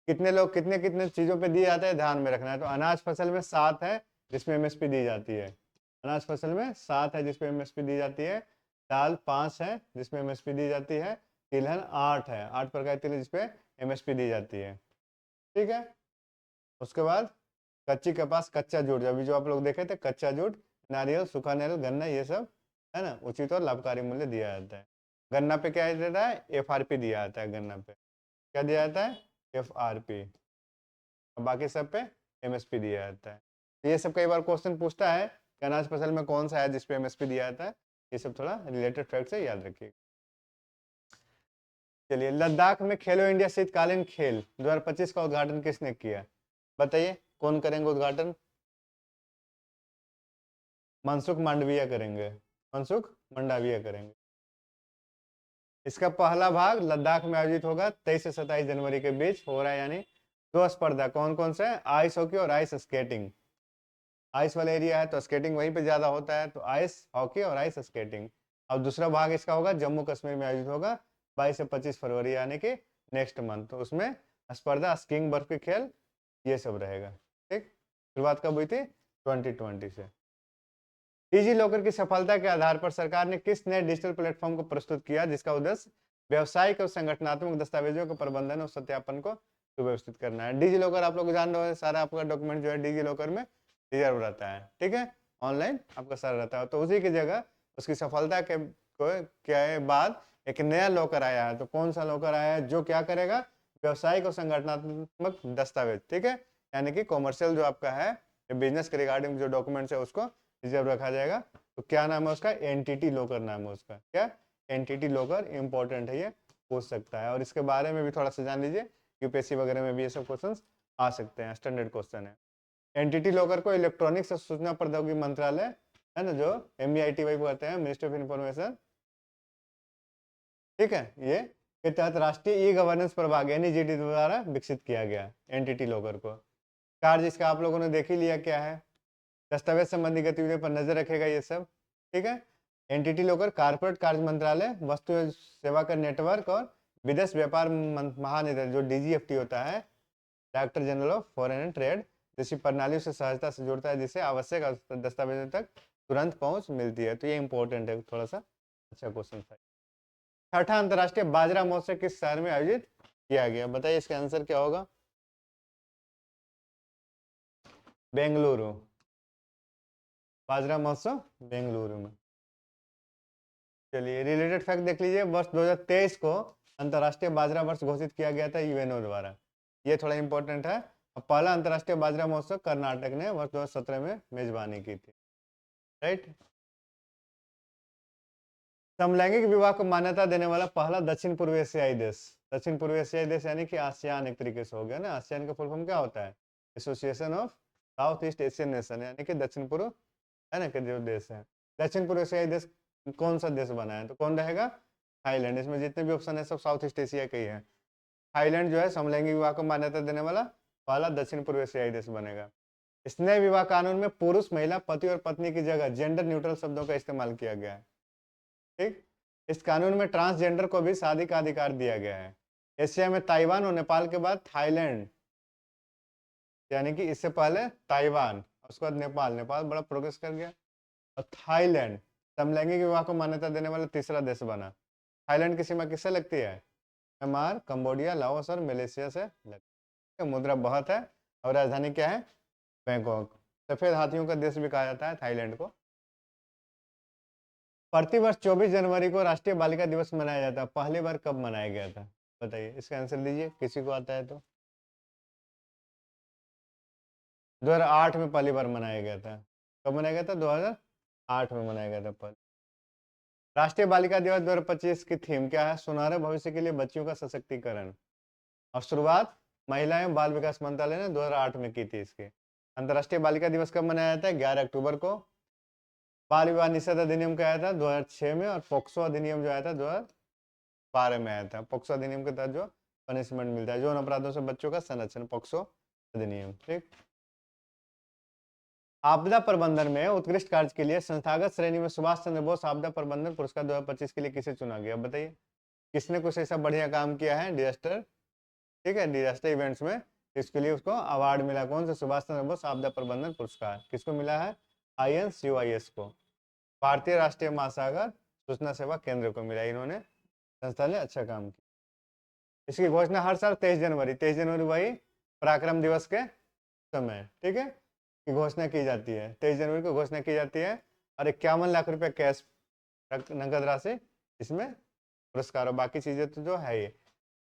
कितने लोग कितने कितने चीजों पे दिए जाते हैं, ध्यान में रखना है। तो अनाज फसल में 7 है जिसमें एमएसपी दी जाती है, अनाज फसल में 7 है जिसमें एमएसपी दी जाती है। दाल 5 है जिसमें एमएसपी दी जाती है। तिलहन 8 है, 8 प्रकार की तिल जिसपे एमएसपी दी जाती है, ठीक है। उसके बाद कच्ची कपास, कच्चा जूट, अभी जो आप लोग देखे थे, कच्चा जूट, नारियल, सूखा नारियल, गन्ना, ये सब है ना, उचित और लाभकारी मूल्य दिया जाता है। गन्ना पे क्या दिया जाता है, एफआरपी दिया जाता है। गन्ना पे क्या दिया जाता है, एफआरपी। और बाकी सब पे एमएसपी दिया जाता है। तो ये सब कई बार क्वेश्चन पूछता है कि अनाज फसल में कौन सा है जिसपे एमएसपी दिया जाता है। ये सब थोड़ा रिलेटेड फैक्ट से याद रखिए। चलिए, लद्दाख में खेलो इंडिया शीतकालीन खेल 2025 का उद्घाटन किसने किया, बताइए कौन करेंगे उद्घाटन। मनसुख मांडविया करेंगे, मनसुख मंडाविया करेंगे। इसका पहला भाग लद्दाख में आयोजित होगा 23 से 27 जनवरी के बीच हो रहा है, यानी 2 स्पर्धा कौन कौन से, आइस हॉकी और आइस स्केटिंग। आइस वाला एरिया है तो स्केटिंग वहीं पे ज्यादा होता है, तो आइस हॉकी और आइस स्केटिंग। और दूसरा भाग इसका होगा जम्मू कश्मीर में आयोजित होगा 22 से 25 फरवरी, यानी कि नेक्स्ट मंथ। तो उसमें स्पर्धा स्कीइंग, बर्फ के खेल, ये सब रहेगा, ठीक। शुरुआत कब हुई थी, 2020 से। डिजी लॉकर की सफलता के आधार पर सरकार ने किस नए डिजिटल प्लेटफॉर्म को प्रस्तुत किया जिसका उद्देश्य व्यवसायिक और संगठनात्मक दस्तावेजों के प्रबंधन और सत्यापन को सुव्यवस्थित करना है। डिजी लॉकर आप लोग जान रहे हो, सारा आपका डॉक्यूमेंट जो है डिजी लॉकर में रिजर्व रहता है, ठीक है, ऑनलाइन आपका सारा रहता है। तो उसी की जगह उसकी सफलता के बाद एक नया लॉकर आया है। तो कौन सा लॉकर आया है, जो क्या करेगा, व्यवसायिक और संगठनात्मक दस्तावेज, ठीक है, यानी कि कॉमर्शियल जो आपका है, बिजनेस के रिगार्डिंग जो डॉक्यूमेंट्स है उसको रिजर्व रखा जाएगा। तो क्या नाम है उसका, एंटिटी लॉकर नाम है उसका। क्या, एंटिटी लॉकर, इंपॉर्टेंट है, ये पूछ सकता है। और इसके बारे में भी थोड़ा सा जान लीजिए, यूपीएससी वगैरह में भी ये सब क्वेश्चन आ सकते हैं, स्टैंडर्ड क्वेश्चन है। एंटिटी लॉकर को इलेक्ट्रॉनिक्स और सूचना प्रौद्योगिकी मंत्रालय है ना, जो MEITY कहते हैं, मिनिस्ट्री ऑफ इंफॉर्मेशन, ठीक है, ये के तहत राष्ट्रीय ई गवर्नेंस प्रभाग NEGT द्वारा विकसित किया गया एंटिटी लॉकर को। कार्य इसका आप लोगों ने देख ही लिया क्या है, दस्तावेज संबंधी गतिविधियों पर नजर रखेगा ये सब, ठीक है। एंटिटी लॉकर कारपोरेट कार्य मंत्रालय, वस्तु एवं सेवा कर नेटवर्क और विदेश व्यापार महानिदेशालय जो DGFT होता है, director general of foreign and trade, जैसी प्रणालियों से सहजता से जुड़ता है, जिससे आवश्यक दस्तावेजों तक तुरंत पहुंच मिलती है। तो ये इंपॉर्टेंट है, थोड़ा सा अच्छा क्वेश्चन था। छठा अंतर्राष्ट्रीय बाजरा महोत्सव किस शहर में आयोजित किया गया, बताइए इसका आंसर क्या होगा, बेंगलुरु, बाजरा महोत्सव बेंगलुरु में। चलिए, रिलेटेड फैक्ट देख लीजिए, वर्ष 2023 को अंतर्राष्ट्रीय बाजरा वर्ष घोषित किया गया था UNO द्वारा, ये थोड़ा इंपॉर्टेंट है। पहला अंतर्राष्ट्रीय बाजरा महोत्सव कर्नाटक ने वर्ष 2017 में मेजबानी की थी, राइट। समलैंगिक विवाह को मान्यता देने वाला पहला दक्षिण पूर्व एशियाई देश, दक्षिण पूर्व एशियाई देश यानी कि आसियान, एक तरीके से हो गया ना। आसियान का फुल फॉर्म क्या होता है, association of south east Asian nation, यानी कि दक्षिण पूर्व है ना, कि जो देश है। दक्षिण पूर्व एशियाई देश कौन सा देश बना है, तो कौन रहेगा, थाईलैंड। इसमें जितने भी ऑप्शन है सब साउथ ईस्ट एशिया के ही है। थाईलैंड जो है समलैंगिक विवाह को मान्यता देने वाला पहला दक्षिण पूर्व एशियाई देश बनेगा। इस नए विवाह कानून में पुरुष, महिला, पति और पत्नी की जगह जेंडर न्यूट्रल शब्दों का इस्तेमाल किया गया है, ठीक। इस कानून में ट्रांसजेंडर को भी शादी का अधिकार दिया गया है। एशिया में ताइवान और नेपाल के बाद थाईलैंड, यानी कि इससे पहले ताइवान, उसके बाद नेपाल, नेपाल बड़ा प्रोग्रेस कर गया, और थाईलैंड समलैंगिक विवाह को मान्यता देने वाला तीसरा देश बना। थाईलैंड की सीमा किससे लगती है, म्यांमार, कंबोडिया, लाओस और मलेशिया से लगती है। मुद्रा बहुत है और राजधानी क्या है, बैंकॉक। सफेद हाथियों का देश भी कहा जाता है थाईलैंड को। प्रतिवर्ष 24 जनवरी को राष्ट्रीय बालिका दिवस मनाया जाता है, पहली बार कब मनाया गया था बताइए, इसका आंसर दीजिए, किसी को आता है तो। 2008 में पहली बार मनाया गया था। कब मनाया गया था? 2008 में मनाया गया था पहले। राष्ट्रीय बालिका दिवस 2025 की थीम क्या है? सुनहरे भविष्य के लिए बच्चियों का सशक्तिकरण। और शुरुआत महिला एवं बाल विकास मंत्रालय ने 2008 में की थी इसकी। अंतर्राष्ट्रीय बालिका दिवस कब मनाया जाता है? 11 अक्टूबर को। बाल विवाह निषेध अधिनियम क्या आया था? 2006 में। और पोक्सो अधिनियम जो आया था 2012 में आया था। पोक्सो अधिनियम के तहत जो पनिशमेंट मिलता है जो अपराधों से बच्चों का संरक्षण, पोक्सो अधिनियम। ठीक। आपदा प्रबंधन में उत्कृष्ट कार्य के लिए संस्थागत श्रेणी में सुभाष चंद्र बोस आपदा प्रबंधन पुरस्कार 2025 के लिए किसे चुना गया बताइए, किसने कुछ ऐसा बढ़िया काम किया है डिजास्टर, ठीक है, डिजास्टर इवेंट्स में, इसके लिए उसको अवार्ड मिला। कौन सा? सुभाष चंद्र बोस आपदा प्रबंधन पुरस्कार किसको मिला है? INCUIS को, भारतीय राष्ट्रीय महासागर सूचना सेवा केंद्र को मिला। इन्होंने संस्था ने अच्छा काम किया। इसकी घोषणा हर साल 23 जनवरी वही पराक्रम दिवस के समय, ठीक है, की घोषणा की जाती है। 23 जनवरी को घोषणा की जाती है। और 51 लाख रुपए कैश नगद राशि इसमें पुरस्कार, और बाकी चीजें तो जो है ये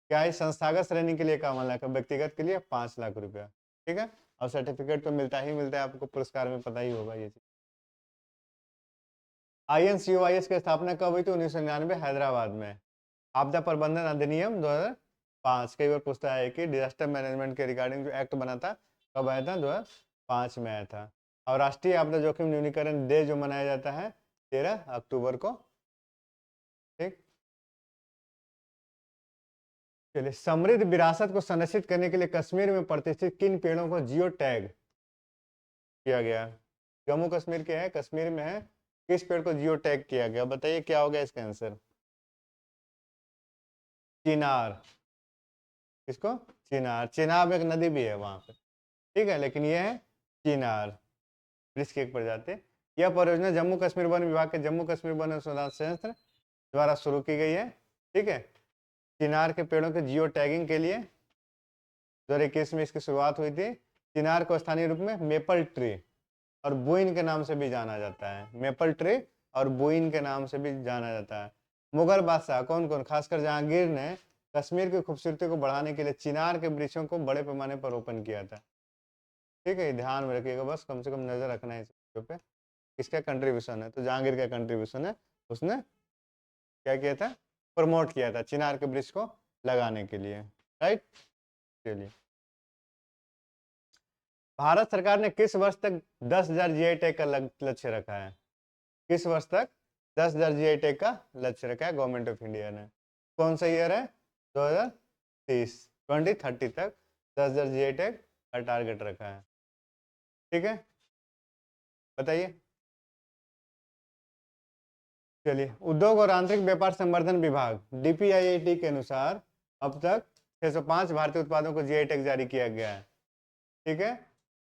क्या है, संस्थागत श्रेणी के लिए 51 लाख, व्यक्तिगत के लिए 5 लाख रुपया, ठीक है। और सर्टिफिकेट तो मिलता ही मिलता है, आपको पुरस्कार में पता ही होगा ये चीज। INCUIS की स्थापना कब हुई थी? 1999 हैदराबाद में। आपदा प्रबंधन अधिनियम 2005, कई बार पूछता है कि डिजास्टर मैनेजमेंट के रिगार्डिंग जो एक्ट बना था कब आया था? 2005 में आया था। और राष्ट्रीय आपदा जोखिम न्यूनीकरण डे जो मनाया जाता है 13 अक्टूबर को, ठीक। चलिए, समृद्ध विरासत को संरक्षित करने के लिए कश्मीर में प्रतिष्ठित किन पेड़ों को जियो टैग किया गया? जम्मू कश्मीर के है, कश्मीर में है, किस पेड़ को जियो टैग किया गया बताइए, क्या हो गया इसका आंसर? चिनार। किसको? चिनार। चिनाब एक नदी भी है वहां पे, ठीक है, लेकिन ये है चिनार, वृक्ष की एक प्रजाति। यह परियोजना जम्मू कश्मीर वन विभाग के जम्मू कश्मीर वन अनुसंधान संयंत्र द्वारा शुरू की गई है, ठीक है। चिनार के पेड़ों के जियो टैगिंग के लिए 2021 में इसकी शुरुआत हुई थी। चिनार को स्थानीय रूप में मेपल ट्री और बुइन के नाम से भी जाना जाता है। मेपल ट्री और बुइन के नाम से भी जाना जाता है। मुगल बादशाह कौन कौन, खासकर जहांगीर ने कश्मीर की खूबसूरती को बढ़ाने के लिए चिनार के वृक्षों को बड़े पैमाने पर रोपण किया था, ठीक है। ध्यान में रखिएगा, बस कम से कम नजर रखना है इस चीजों पे, किसका कंट्रीब्यूशन है, तो जहांगीर का कंट्रीब्यूशन है। उसने क्या किया था? प्रमोट किया था चिनार के वृक्ष को लगाने के लिए, राइट। चलिए, भारत सरकार ने किस वर्ष तक 10,000 GI टैग का लक्ष्य रखा है? किस वर्ष तक 10,000 GI टैग का लक्ष्य रखा है गवर्नमेंट ऑफ इंडिया ने? कौन सा ईयर है? 2030, 2030 तक 10,000 GI टैग का टारगेट रखा है, ठीक है। बताइए। चलिए, उद्योग और आंतरिक व्यापार संवर्धन विभाग DPIIT के अनुसार अब तक 605 भारतीय उत्पादों को GI टैग जारी किया गया है, ठीक है।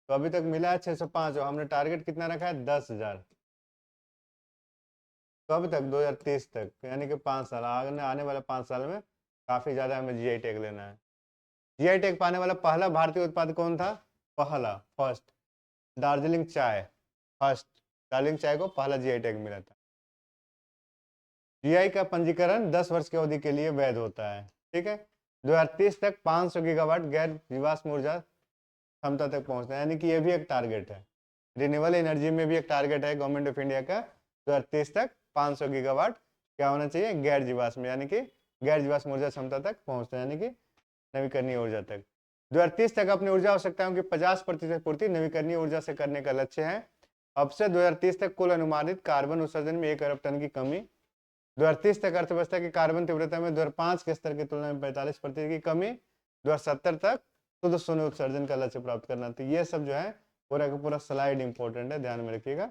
तो अभी तक मिला है 605 और हमने टारगेट कितना रखा है? 10,000। कब तक? 2030 तक, यानी कि 5 साल आने वाले 5 साल में काफी ज्यादा हमें GI टैग लेना है। GI टैग पाने वाला पहला भारतीय उत्पाद कौन था? फर्स्ट दार्जिलिंग चाय। फर्स्ट दार्जिलिंग चाय को पहला GI टैग मिला था। GI का पंजीकरण 10 वर्ष की अवधि के लिए वैध होता है, ठीक है। 2030 तक 500 गीगावाट गैर जीवाश्म ऊर्जा क्षमता तक पहुंचना है, यानी कि ये भी एक टारगेट है। रिन्यूएबल एनर्जी में भी एक टारगेट है गवर्नमेंट ऑफ इंडिया का। 2030 तक 500 गीगावाट क्या होना चाहिए? गैर जीवाश्म, यानी कि गैर जीवाश्म ऊर्जा क्षमता तक पहुंचना, यानी कि नवीकरणीय ऊर्जा तक। 2030 तक अपनी ऊर्जा आवश्यकताओं की 50% पूर्ति नवीकरणीय ऊर्जा से करने का लक्ष्य है। अब से 2030 तक कुल अनुमानित कार्बन उत्सर्जन में 1 अरब टन की कमी। 2030 तक अर्थव्यवस्था की कार्बन तीव्रता में 2005 के स्तर की तुलना में 45% की कमी। 2070 तक शुद्ध शून्य उत्सर्जन का लक्ष्य प्राप्त करना। तो ये सब जो है पूरा का पूरा स्लाइड इंपॉर्टेंट है, ध्यान में रखिएगा।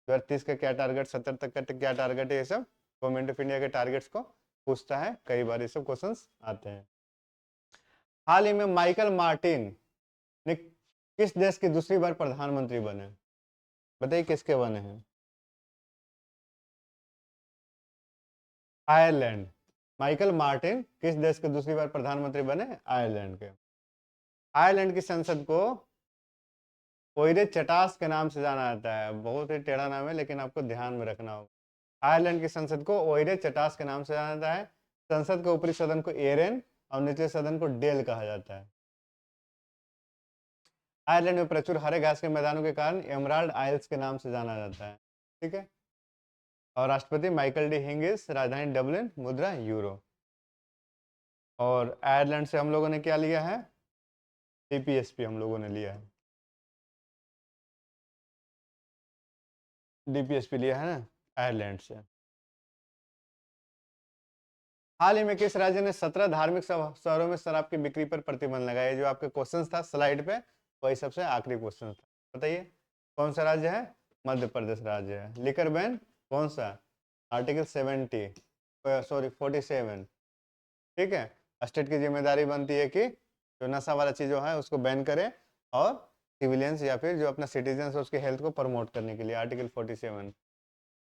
2030 का क्या टारगेट, 70 तक का क्या टारगेट है, ये सब गवर्नमेंट ऑफ इंडिया के टारगेट्स को पूछता है, कई बार ये सब क्वेश्चंस आते हैं। हाल ही में माइकल मार्टिन ने किस देश की दूसरी बार प्रधानमंत्री बने? बताइए किसके बने हैं? आयरलैंड। माइकल मार्टिन किस देश के दूसरी बार प्रधानमंत्री बने? आयरलैंड के। आयरलैंड की संसद को ओइरे चटास के नाम से जाना जाता है। बहुत ही टेढ़ा नाम है, लेकिन आपको ध्यान में रखना होगा। आयरलैंड की संसद को ओइरे चटास के नाम से जाना जाता है। संसद के ऊपरी सदन को एरेन और निचले सदन को डेल कहा जाता है। आयरलैंड में प्रचुर हरे घास के मैदानों के कारण एमराल्ड आइल्स के नाम से जाना जाता है। ठीक है। और राष्ट्रपति माइकल डी हिंगिस, राजधानी डबलिन, मुद्रा यूरो। और आयरलैंड से हम लोगों ने क्या लिया है? डीपीएसपी हम लोगों ने लिया है। डीपीएसपी लिया है ना आयरलैंड से। हाल ही में किस राज्य ने 17 धार्मिक शहरों में शराब की बिक्री पर प्रतिबंध लगाया? जो आपके क्वेश्चन था स्लाइड पे, वही सबसे आखिरी क्वेश्चन था। बताइए कौन सा राज्य है? मध्य प्रदेश राज्य है। लिकर बैन कौन सा? आर्टिकल 47। ठीक है। स्टेट की जिम्मेदारी बनती है कि जो नशा वाला चीज जो है उसको बैन करे, और सिविलियंस या फिर जो अपना सिटीजन है उसके हेल्थ को प्रमोट करने के लिए। आर्टिकल 47।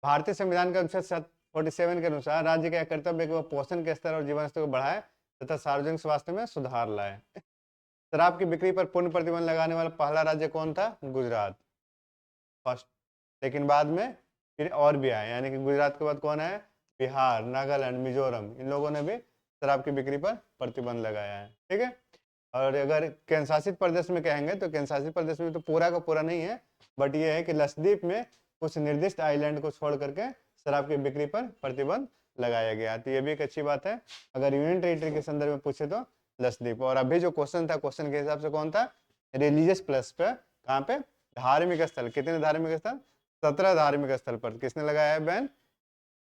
भारतीय संविधान का अनुच्छेद 47 के अनुसार राज्य का कर्तव्य है कि वह पोषण के स्तर और जीवन स्तर को बढ़ाए तथा सार्वजनिक स्वास्थ्य में सुधार लाए। शराब की बिक्री पर पूर्ण प्रतिबंध लगाने वाला पहला राज्य कौन था? गुजरात, फर्स्ट। लेकिन बाद में फिर और भी आए, यानी कि गुजरात के बाद कौन है? बिहार, नागालैंड, मिजोरम, इन लोगों ने भी शराब की बिक्री पर प्रतिबंध लगाया है। ठीक है। और अगर केंद्र शासित प्रदेश में कहेंगे तो केंद्र शासित प्रदेश में तो पूरा का पूरा नहीं है, बट ये है कि लक्षद्वीप में कुछ निर्दिष्ट आइलैंड को छोड़ करके शराब की बिक्री पर प्रतिबंध लगाया गया। तो ये भी एक अच्छी बात है। अगर यूनियन टेरिटरी के संदर्भ में पूछे तो लक्षद्वीप। और अभी जो क्वेश्चन था, क्वेश्चन के हिसाब से कौन था? रिलीजियस प्लस पे। कहाँ पे? धार्मिक स्थल। कितने धार्मिक स्थल? 17 धार्मिक स्थल पर किसने लगाया है बैन?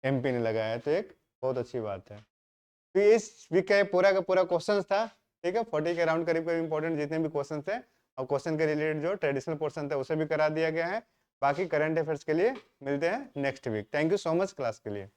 एमपी ने लगाया है। तो एक बहुत अच्छी बात है। तो इस वीक का पूरा का पूरा क्वेश्चन था। ठीक है। 40 के अराउंड करीब करीब इंपॉर्टेंट जितने भी क्वेश्चन थे, और क्वेश्चन के रिलेटेड जो ट्रेडिशनल पोर्शन था उसे भी करा दिया गया है। बाकी करंट अफेयर्स के लिए मिलते हैं next week. Thank you so much class के लिए।